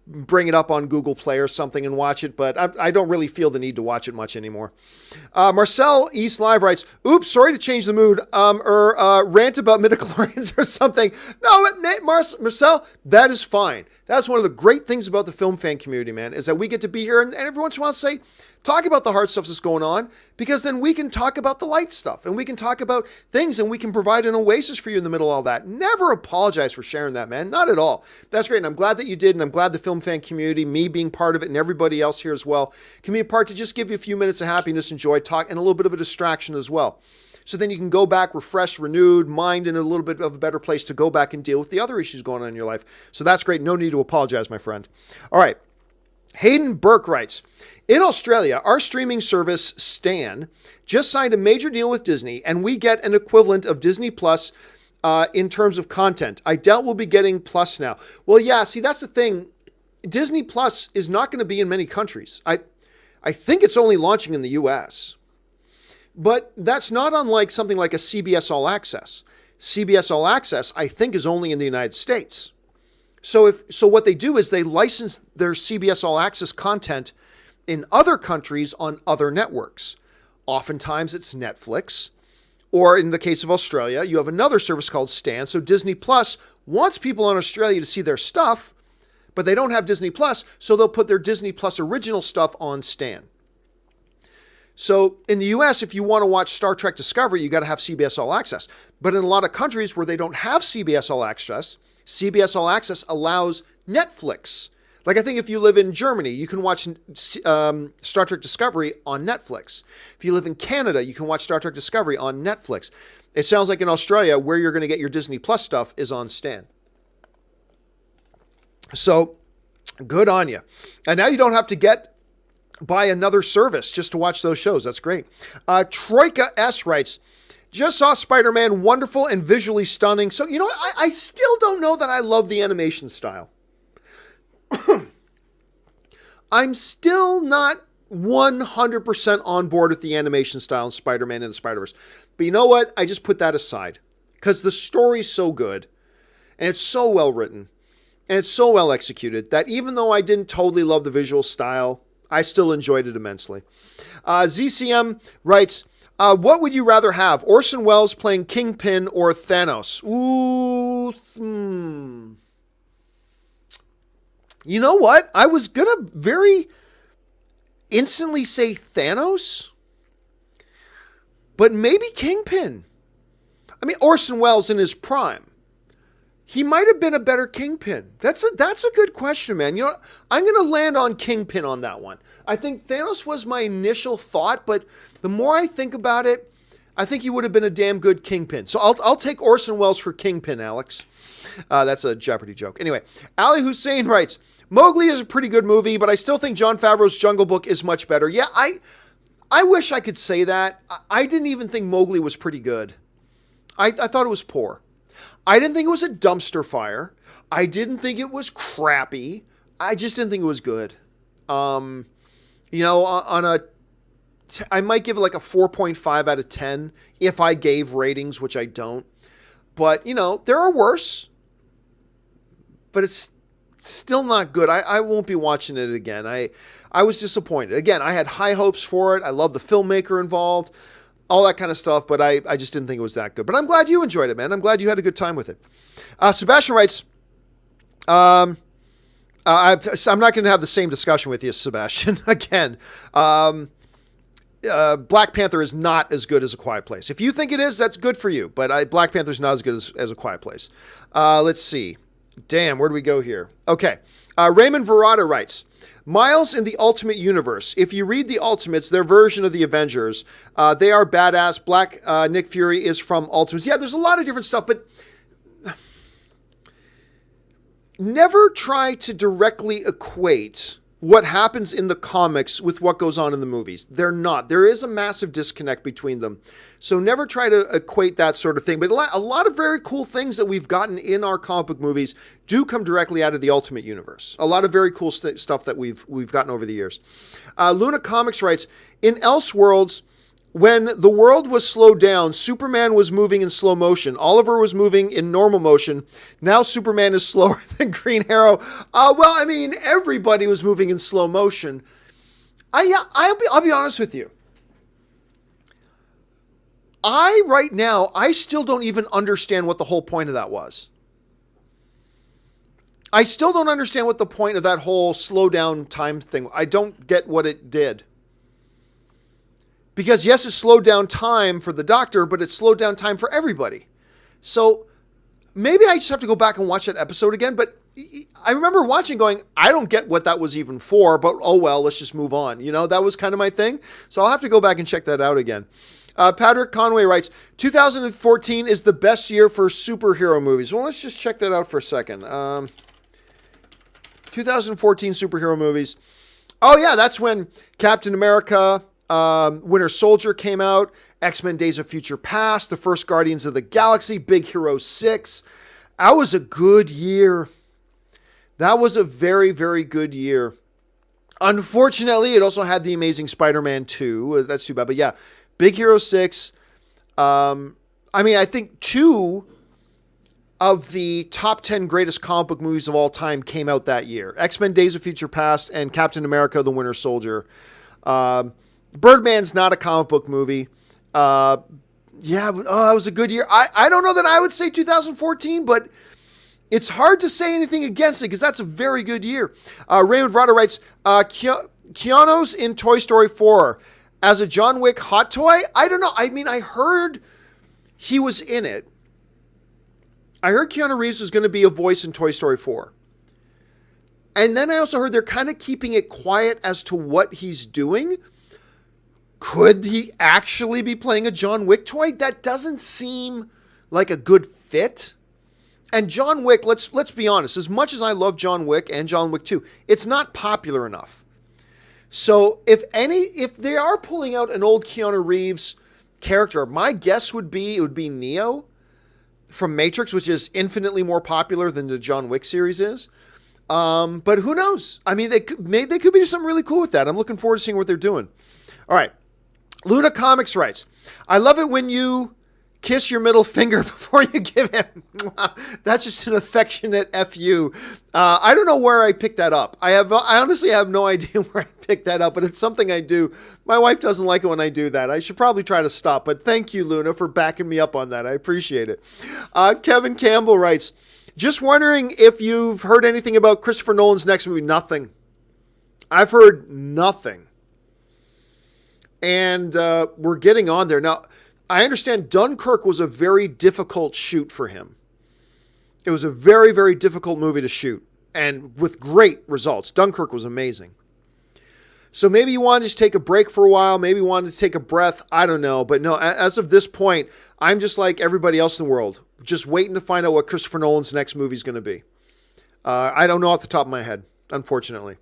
bring it up on Google Play or something and watch it, but I don't really feel the need to watch it much anymore. Marcel East Live writes, oops, sorry to change the mood, rant about midichlorians or something. No, Marcel, that is fine. That's one of the great things about the film fan community, man, is that we get to be here and every once in a while say, Talk about the hard stuff that's going on, because then we can talk about the light stuff and we can talk about things and we can provide an oasis for you in the middle of all that. Never apologize for sharing that, man. Not at all. That's great. And I'm glad that you did. And I'm glad the film fan community, me being part of it and everybody else here as well, can be a part to just give you a few minutes of happiness, enjoy, talk, and a little bit of a distraction as well. So then you can go back refreshed, renewed, mind in a little bit of a better place to go back and deal with the other issues going on in your life. So that's great. No need to apologize, my friend. All right. Hayden Burke writes, in Australia, our streaming service, Stan, just signed a major deal with Disney, and we get an equivalent of Disney Plus in terms of content. I doubt we'll be getting Plus now. Well, yeah, see, that's the thing. Disney Plus is not going to be in many countries. I think it's only launching in the US. But that's not unlike something like a CBS All Access. CBS All Access, I think, is only in the United States. So what they do is they license their CBS All Access content in other countries on other networks. Oftentimes it's Netflix, or in the case of Australia, you have another service called Stan. So Disney Plus wants people in Australia to see their stuff, but they don't have Disney Plus, so they'll put their Disney Plus original stuff on Stan. So in the US, if you want to watch Star Trek Discovery, you got to have CBS All Access. But in a lot of countries where they don't have CBS All Access, CBS All Access allows Netflix. Like I think if you live in Germany, you can watch Star Trek Discovery on Netflix. If you live in Canada, you can watch Star Trek Discovery on Netflix. It sounds like in Australia, where you're going to get your Disney Plus stuff is on Stan. So good on you. And now you don't have to buy another service just to watch those shows. That's great. Troika S writes, just saw Spider-Man, wonderful and visually stunning. So, you know what? I still don't know that I love the animation style. I'm still not 100% on board with the animation style in Spider-Man and the Spider-Verse. But you know what? I just put that aside because the story's so good and it's so well written and it's so well executed that even though I didn't totally love the visual style, I still enjoyed it immensely. ZCM writes, what would you rather have? Orson Welles playing Kingpin or Thanos? Ooh, You know what? I was going to very instantly say Thanos, but maybe Kingpin. I mean, Orson Welles in his prime. He might have been a better Kingpin. That's a good question, man. You know, I'm going to land on Kingpin on that one. I think Thanos was my initial thought, but the more I think about it, I think he would have been a damn good Kingpin. So I'll take Orson Welles for Kingpin, Alex. That's a Jeopardy joke. Anyway, Ali Hussein writes, Mowgli is a pretty good movie, but I still think Jon Favreau's Jungle Book is much better. Yeah, I wish I could say that. I didn't even think Mowgli was pretty good. I thought it was poor. I didn't think it was a dumpster fire. I didn't think it was crappy. I just didn't think it was good. You know, I might give it like a 4.5 out of 10 if I gave ratings, which I don't. But, you know, there are worse. But it's still not good. I won't be watching it again. I was disappointed. Again, I had high hopes for it. I love the filmmaker involved, all that kind of stuff, but I just didn't think it was that good. But I'm glad you enjoyed it, man. I'm glad you had a good time with it. Sebastian writes, I'm not going to have the same discussion with you, Sebastian. Again, Black Panther is not as good as A Quiet Place. If you think it is, that's good for you. But Black Panther is not as good as A Quiet Place. Let's see. Damn, where do we go here? Okay. Raymond Verrata writes, Miles in the Ultimate Universe. If you read the Ultimates, their version of the Avengers, they are badass. Black Nick Fury is from Ultimates. Yeah, there's a lot of different stuff, but never try to directly equate what happens in the comics with what goes on in the movies. They're not. There is a massive disconnect between them. So never try to equate that sort of thing. But a lot of very cool things that we've gotten in our comic book movies do come directly out of the Ultimate Universe. A lot of very cool stuff that we've gotten over the years. Luna Comics writes, in Elseworlds, when the world was slowed down, Superman was moving in slow motion. Oliver was moving in normal motion. Now Superman is slower than Green Arrow. Well, I mean, everybody was moving in slow motion. I'll be honest with you. Right now, I still don't even understand what the whole point of that was. I still don't understand what the point of that whole slow down time thing. I don't get what it did. Because yes, it slowed down time for the Doctor, but it slowed down time for everybody. So maybe I just have to go back and watch that episode again. But I remember watching going, I don't get what that was even for, but oh well, let's just move on. You know, that was kind of my thing. So I'll have to go back and check that out again. Patrick Conway writes, 2014 is the best year for superhero movies. Well, let's just check that out for a second. 2014 superhero movies. Oh, yeah, that's when Captain America, Winter Soldier came out, X-Men Days of Future Past, the first Guardians of the Galaxy, Big Hero 6. That was a good year. That was a very, very good year. Unfortunately, it also had The Amazing Spider-Man 2. That's too bad. But yeah, Big Hero 6. I think 2 of the top 10 greatest comic book movies of all time came out that year. X-Men Days of Future Past and Captain America, The Winter Soldier. Birdman's not a comic book movie. It was a good year. I don't know that I would say 2014, but it's hard to say anything against it because that's a very good year. Raymond Vrada writes, Keanu's in Toy Story 4 as a John Wick hot toy? I don't know. I mean, I heard he was in it. I heard Keanu Reeves was going to be a voice in Toy Story 4. And then I also heard they're kind of keeping it quiet as to what he's doing. Could he actually be playing a John Wick toy? That doesn't seem like a good fit. And John Wick, let's be honest, as much as I love John Wick and John Wick 2, it's not popular enough. So if they are pulling out an old Keanu Reeves character, my guess would be it would be Neo from Matrix, which is infinitely more popular than the John Wick series is. But who knows? I mean, they could be doing something really cool with that. I'm looking forward to seeing what they're doing. All right. Luna Comics writes, I love it when you kiss your middle finger before you give him. That's just an affectionate F-U. I don't know where I picked that up. I honestly have no idea where I picked that up, but it's something I do. My wife doesn't like it when I do that. I should probably try to stop, but thank you, Luna, for backing me up on that. I appreciate it. Kevin Campbell writes, just wondering if you've heard anything about Christopher Nolan's next movie. Nothing. I've heard nothing. And we're getting on there. Now, I understand Dunkirk was a very difficult shoot for him. It was a very, very difficult movie to shoot, and with great results. Dunkirk was amazing. So maybe you wanted to just take a break for a while. Maybe you wanted to take a breath. I don't know. But no, as of this point, I'm just like everybody else in the world, just waiting to find out what Christopher Nolan's next movie is going to be. I don't know off the top of my head, unfortunately.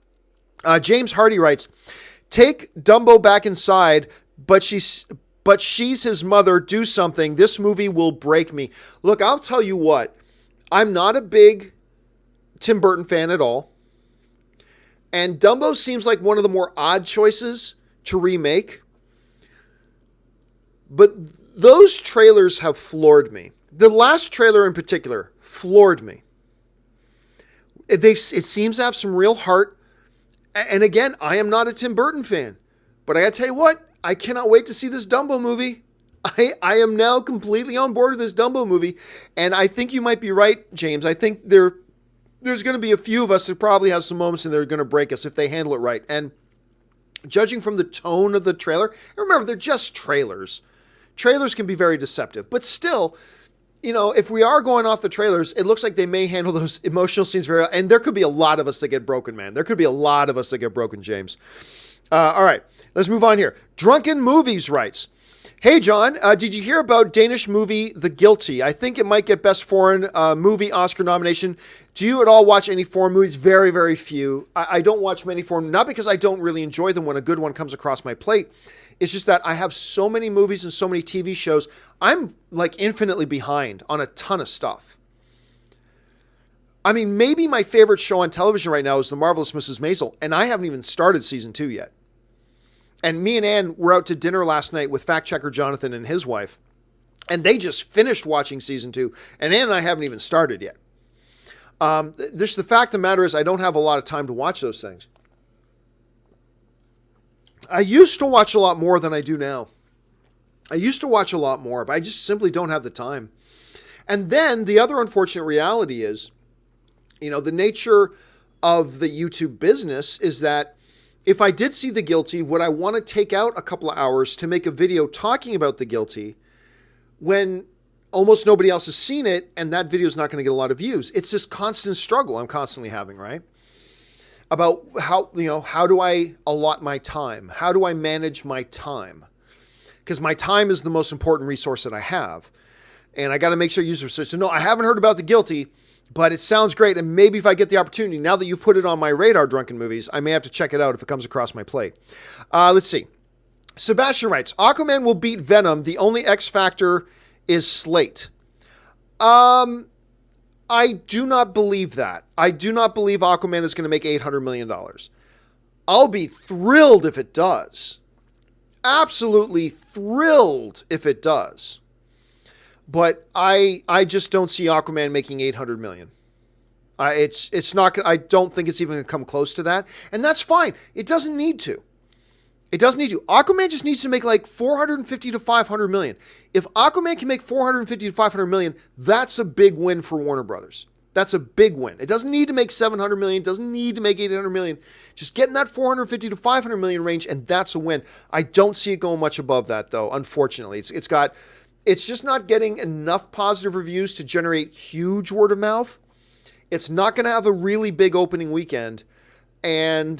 James Hardy writes, take Dumbo back inside, but she's his mother. Do something. This movie will break me. Look, I'll tell you what. I'm not a big Tim Burton fan at all. And Dumbo seems like one of the more odd choices to remake. But those trailers have floored me. The last trailer in particular floored me. It seems to have some real heart. And again, I am not a Tim Burton fan. But I gotta tell you what, I cannot wait to see this Dumbo movie. I am now completely on board with this Dumbo movie. And I think you might be right, James. I think there's going to be a few of us that probably have some moments and they're going to break us if they handle it right. And judging from the tone of the trailer, remember, they're just trailers. Trailers can be very deceptive. But still, if we are going off the trailers, it looks like they may handle those emotional scenes very well. And there could be a lot of us that get broken, man. There could be a lot of us that get broken, James. All right, let's move on here. Drunken Movies writes, hey, John, did you hear about Danish movie The Guilty? I think it might get Best Foreign Movie Oscar nomination. Do you at all watch any foreign movies? Very, very few. I don't watch many foreign, not because I don't really enjoy them when a good one comes across my plate. It's just that I have so many movies and so many TV shows. I'm like infinitely behind on a ton of stuff. I mean, maybe my favorite show on television right now is The Marvelous Mrs. Maisel, and I haven't even started season 2 yet. And me and Ann were out to dinner last night with fact checker Jonathan and his wife, and they just finished watching season 2, and Ann and I haven't even started yet. The fact of the matter is I don't have a lot of time to watch those things. I used to watch a lot more than I do now. I used to watch a lot more, but I just simply don't have the time. And then the other unfortunate reality is, the nature of the YouTube business is that if I did see The Guilty, would I want to take out a couple of hours to make a video talking about The Guilty when almost nobody else has seen it and that video is not going to get a lot of views? It's this constant struggle I'm constantly having, right? About how do I allot my time? How do I manage my time? Because my time is the most important resource that I have. And I got to make sure users say, so no, I haven't heard about The Guilty, but it sounds great. And maybe if I get the opportunity, now that you've put it on my radar, Drunken Movies, I may have to check it out if it comes across my plate. Let's see. Sebastian writes, Aquaman will beat Venom. The only X factor is Slate. I do not believe that. I do not believe Aquaman is going to make $800 million. I'll be thrilled if it does. Absolutely thrilled if it does. But I just don't see Aquaman making $800 million. It's not. I don't think it's even going to come close to that, and that's fine. It doesn't need to. It doesn't need to. Aquaman just needs to make like 450 to 500 million. If Aquaman can make 450 to 500 million, that's a big win for Warner Brothers. That's a big win. It doesn't need to make 700 million. It doesn't need to make 800 million. Just get in that 450 to 500 million range, and that's a win. I don't see it going much above that, though. Unfortunately, it's just not getting enough positive reviews to generate huge word of mouth. It's not going to have a really big opening weekend. And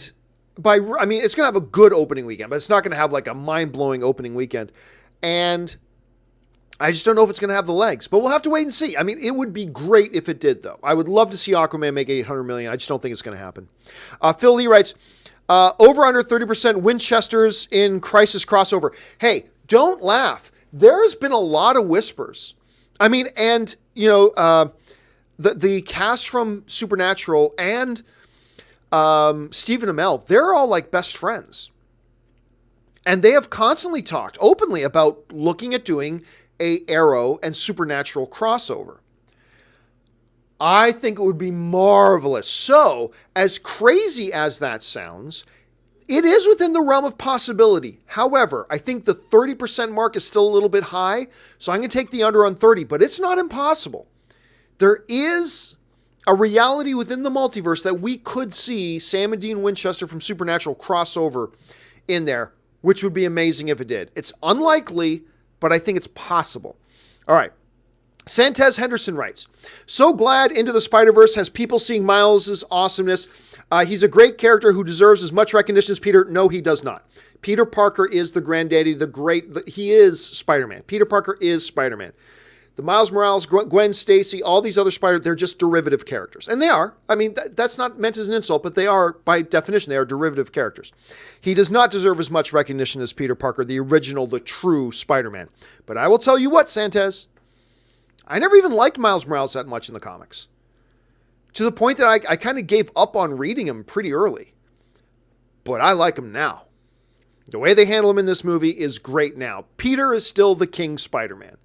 it's going to have a good opening weekend, but it's not going to have like a mind-blowing opening weekend. And I just don't know if it's going to have the legs, but we'll have to wait and see. I mean, it would be great if it did, though. I would love to see Aquaman make 800 million. I just don't think it's going to happen. Phil Lee writes, over under 30% Winchesters in Crisis crossover. Hey, don't laugh. There's been a lot of whispers. I mean, and, the cast from Supernatural and Stephen Amell, they're all like best friends. And they have constantly talked openly about looking at doing a Arrow and Supernatural crossover. I think it would be marvelous. So, as crazy as that sounds, it is within the realm of possibility. However, I think the 30% mark is still a little bit high, so I'm going to take the under on 30, but it's not impossible. There is a reality within the multiverse that we could see Sam and Dean Winchester from Supernatural crossover in there, which would be amazing if it did. It's unlikely, but I think it's possible. All right. Santez Henderson writes, so glad Into the Spider-Verse has people seeing Miles' awesomeness. He's a great character who deserves as much recognition as Peter. No, he does not. Peter Parker is the granddaddy, he is Spider-Man. Peter Parker is Spider-Man. The Miles Morales, Gwen Stacy, all these other they're just derivative characters. And they are. I mean, that's not meant as an insult, but they are, by definition, they are derivative characters. He does not deserve as much recognition as Peter Parker, the original, the true Spider-Man. But I will tell you what, Santez, I never even liked Miles Morales that much in the comics. To the point that I kind of gave up on reading him pretty early. But I like him now. The way they handle him in this movie is great now. Peter is still the King Spider-Man.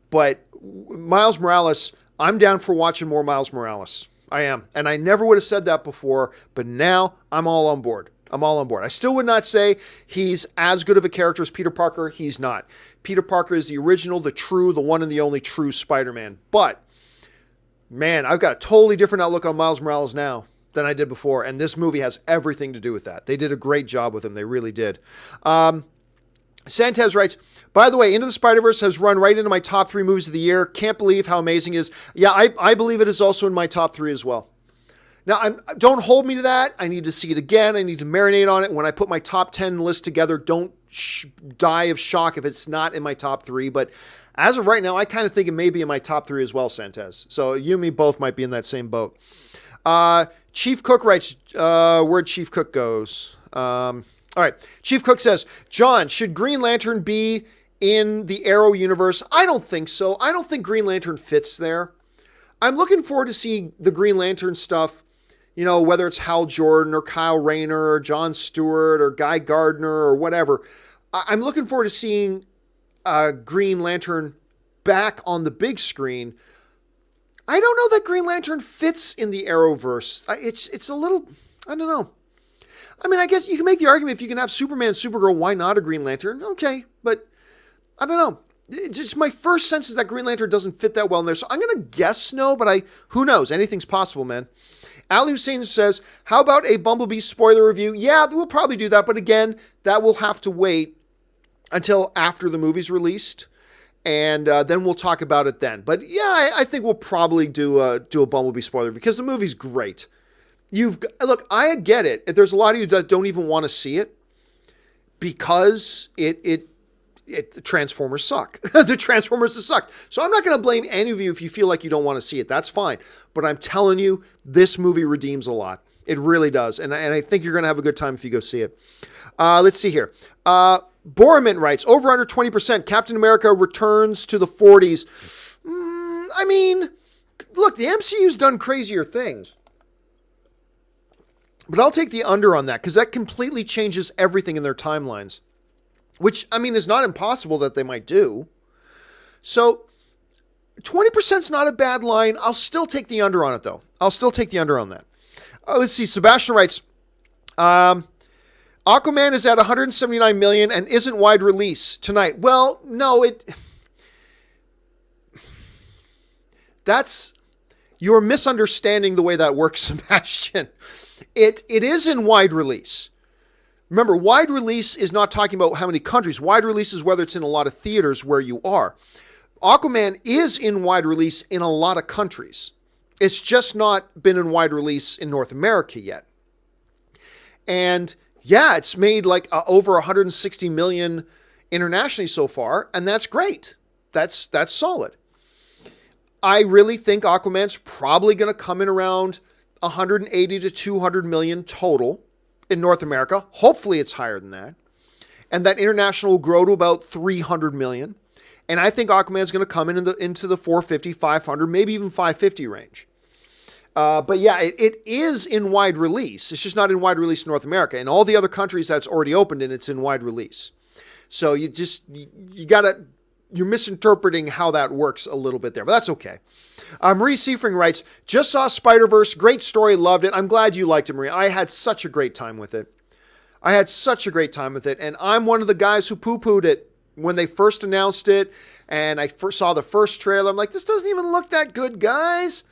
But Miles Morales, I'm down for watching more Miles Morales. I am. And I never would have said that before, but now I'm all on board. I still would not say he's as good of a character as Peter Parker. He's not. Peter Parker is the original, the true, the one and the only true Spider-Man. But, man, I've got a totally different outlook on Miles Morales now than I did before, and this movie has everything to do with that. They did a great job with him. They really did. Santez writes, by the way, Into the Spider-Verse has run right into my top 3 movies of the year. Can't believe how amazing it is. Yeah, I believe it is also in my top 3 as well. Now, don't hold me to that. I need to see it again. I need to marinate on it. When I put my top 10 list together, don't die of shock if it's not in my top 3. But as of right now, I kind of think it may be in my top 3 as well, Santez. So you and me both might be in that same boat. Chief Cook writes, where Chief Cook goes. All right. Chief Cook says, John, should Green Lantern be in the Arrow universe? I don't think so. I don't think Green Lantern fits there. I'm looking forward to seeing the Green Lantern stuff, whether it's Hal Jordan or Kyle Rayner or John Stewart or Guy Gardner or whatever. I'm looking forward to seeing Green Lantern back on the big screen. I don't know that Green Lantern fits in the Arrowverse. It's a little, I don't know. I mean, I guess you can make the argument if you can have Superman and Supergirl, why not a Green Lantern? Okay, but I don't know. It's just my first sense is that Green Lantern doesn't fit that well in there. So I'm going to guess no, but who knows? Anything's possible, man. Ali Hussein says, how about a Bumblebee spoiler review? Yeah, we'll probably do that. But again, that will have to wait until after the movie's released. And then we'll talk about it then. But yeah, I think we'll probably do a Bumblebee spoiler because the movie's great. Look, I get it. There's a lot of you that don't even want to see it because the Transformers suck. The Transformers suck. So I'm not going to blame any of you if you feel like you don't want to see it. That's fine. But I'm telling you, this movie redeems a lot. It really does. And I think you're going to have a good time if you go see it. Let's see here. Boromant writes, over under 20%, Captain America returns to the 40s. I mean, look, the MCU's done crazier things. But I'll take the under on that because that completely changes everything in their timelines. Which, I mean, is not impossible that they might do. So, 20% is not a bad line. I'll still take the under on it, though. I'll still take the under on that. Let's see. Sebastian writes, Aquaman is at 179 million and isn't wide release tonight. Well, no, you're misunderstanding the way that works, Sebastian. It is in wide release. Remember, wide release is not talking about how many countries. Wide release is whether it's in a lot of theaters where you are. Aquaman is in wide release in a lot of countries. It's just not been in wide release in North America yet. And yeah, it's made like over 160 million internationally so far, and that's great. That's solid. I really think Aquaman's probably going to come in around 180 to 200 million total in North America. Hopefully it's higher than that. And that international will grow to about 300 million. And I think Aquaman's going to come into the 450, 500, maybe even 550 range. But yeah, it is in wide release. It's just not in wide release in North America. In all the other countries that's already opened and it's in wide release. So you're misinterpreting how that works a little bit there, but that's okay. Marie Seifring writes, just saw Spider-Verse. Great story. Loved it. I'm glad you liked it, Marie. I had such a great time with it. And I'm one of the guys who poo-pooed it when they first announced it. And I first saw the first trailer. I'm like, this doesn't even look that good, guys.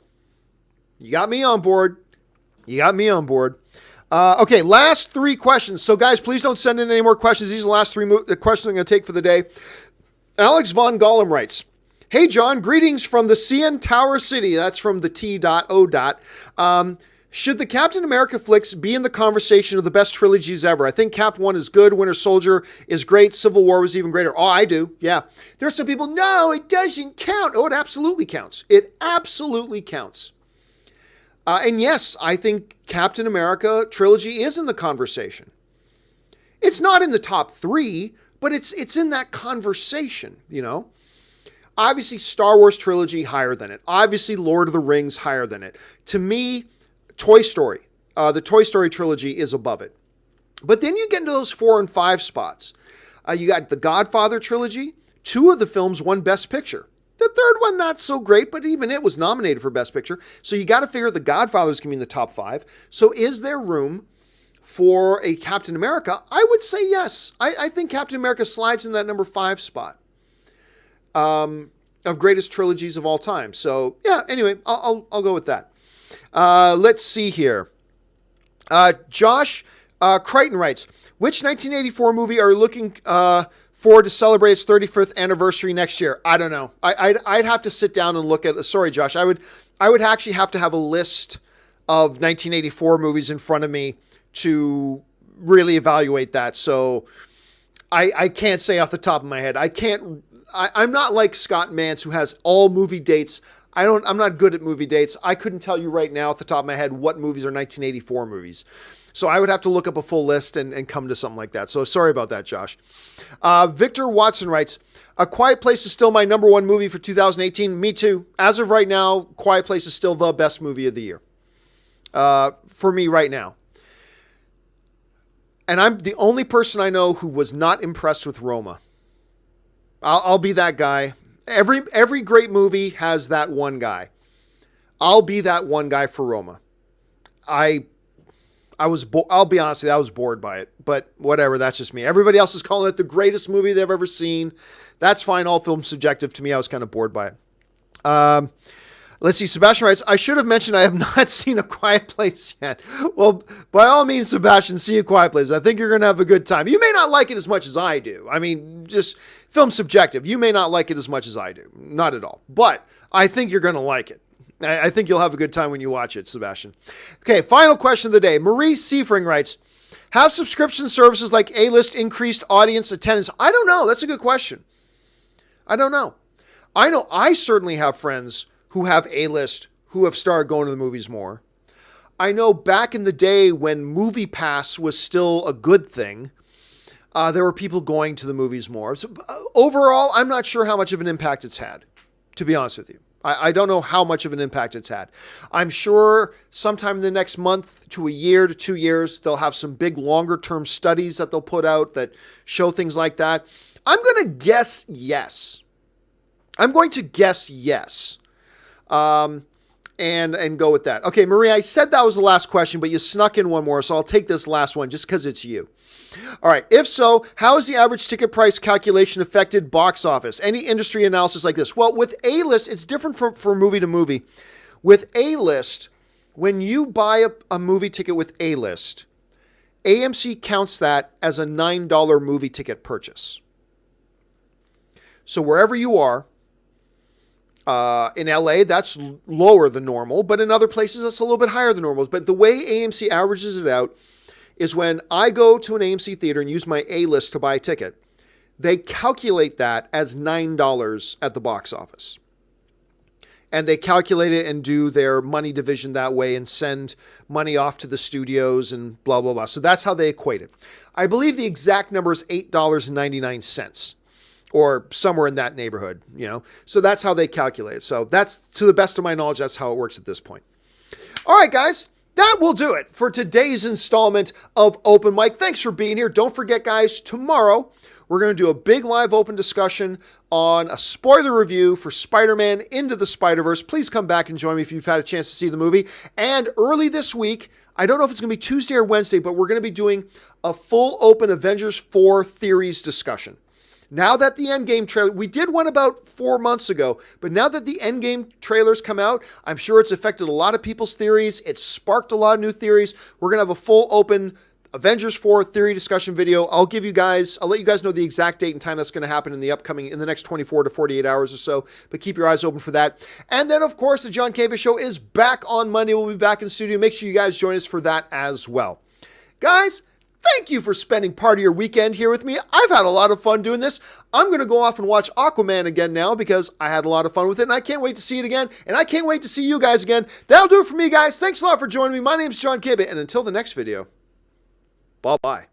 You got me on board. Okay, last three questions. So guys, please don't send in any more questions. These are the last three questions I'm going to take for the day. Alex Von Gollum writes, hey, John, greetings from the CN Tower City. That's from the T.O. Should the Captain America flicks be in the conversation of the best trilogies ever? I think Cap 1 is good. Winter Soldier is great. Civil War was even greater. Oh, I do. Yeah. There's some people, no, it doesn't count. Oh, it absolutely counts. And yes, I think Captain America trilogy is in the conversation. It's not in the top 3, but it's in that conversation, you know. Obviously, Star Wars trilogy higher than it. Obviously, Lord of the Rings higher than it. To me, Toy Story, the Toy Story trilogy is above it. But then you get into those 4 and 5 spots. You got the Godfather trilogy. 2 of the films won Best Picture. The third one, not so great, but even it was nominated for Best Picture. So you got to figure the Godfather's going to be in the top 5. So is there room for a Captain America? I would say yes. I think Captain America slides in that number 5 spot of greatest trilogies of all time. So yeah, anyway, I'll go with that. Let's see here. Josh Crichton writes, which 1984 movie are you looking forward to celebrate its 35th anniversary next year? I don't know. I'd have to sit down and look at. Sorry, Josh. I would actually have to have a list of 1984 movies in front of me to really evaluate that. So I can't say off the top of my head. I'm not like Scott Mance who has all movie dates. I'm not good at movie dates. I couldn't tell you right now off the top of my head what movies are 1984 movies. So I would have to look up a full list and come to something like that. So sorry about that, Josh. Victor Watson writes, A Quiet Place is still my number 1 movie for 2018. Me too. As of right now, Quiet Place is still the best movie of the year. For me right now. And I'm the only person I know who was not impressed with Roma. I'll be that guy. Every great movie has that one guy. I'll be that one guy for Roma. I'll be honest with you, I was bored by it, but whatever, that's just me. Everybody else is calling it the greatest movie they've ever seen. That's fine. All films subjective. To me, I was kind of bored by it. Let's see. Sebastian writes, I should have mentioned I have not seen A Quiet Place yet. Well, by all means, Sebastian, see A Quiet Place. I think you're going to have a good time. You may not like it as much as I do. I mean, just film subjective. You may not like it as much as I do. Not at all. But I think you're going to like it. I think you'll have a good time when you watch it, Sebastian. Okay, final question of the day. Marie Seifring writes, have subscription services like A-List increased audience attendance? I don't know. That's a good question. I don't know. I know I certainly have friends who have A-List who have started going to the movies more. I know back in the day when Movie Pass was still a good thing, there were people going to the movies more. So, overall, I'm not sure how much of an impact it's had, to be honest with you. I don't know how much of an impact it's had. I'm sure sometime in the next month to a year to 2 years, they'll have some big longer-term studies that they'll put out that show things like that. I'm going to guess yes. I'm going to guess yes. And go with that. Okay, Maria, I said that was the last question, but you snuck in one more, so I'll take this last one just because it's you. All right, if so, how has the average ticket price calculation affected box office? Any industry analysis like this? Well, with A-List, it's different from movie to movie. With A-List, when you buy a movie ticket with A-List, AMC counts that as a $9 movie ticket purchase. So wherever you are, in LA, that's lower than normal, but in other places, that's a little bit higher than normal. But the way AMC averages it out is when I go to an AMC theater and use my A-List to buy a ticket, they calculate that as $9 at the box office. And they calculate it and do their money division that way and send money off to the studios and blah, blah, blah. So that's how they equate it. I believe the exact number is $8.99. Or somewhere in that neighborhood, you know. So that's how they calculate it. So that's, to the best of my knowledge, that's how it works at this point. All right, guys. That will do it for today's installment of Open Mic. Thanks for being here. Don't forget, guys, tomorrow we're going to do a big live open discussion on a spoiler review for Spider-Man Into the Spider-Verse. Please come back and join me if you've had a chance to see the movie. And early this week, I don't know if it's going to be Tuesday or Wednesday, but we're going to be doing a full open Avengers 4 theories discussion. Now that the Endgame trailer, we did one about 4 months ago, but now that the Endgame trailers come out, I'm sure it's affected a lot of people's theories. It's sparked a lot of new theories. We're going to have a full open Avengers 4 theory discussion video. I'll let you guys know the exact date and time that's going to happen in the next 24 to 48 hours or so, but keep your eyes open for that. And then, of course, the John Campea Show is back on Monday. We'll be back in the studio. Make sure you guys join us for that as well. Guys, thank you for spending part of your weekend here with me. I've had a lot of fun doing this. I'm going to go off and watch Aquaman again now because I had a lot of fun with it, and I can't wait to see it again, and I can't wait to see you guys again. That'll do it for me, guys. Thanks a lot for joining me. My name's John Campea, and until the next video, bye-bye.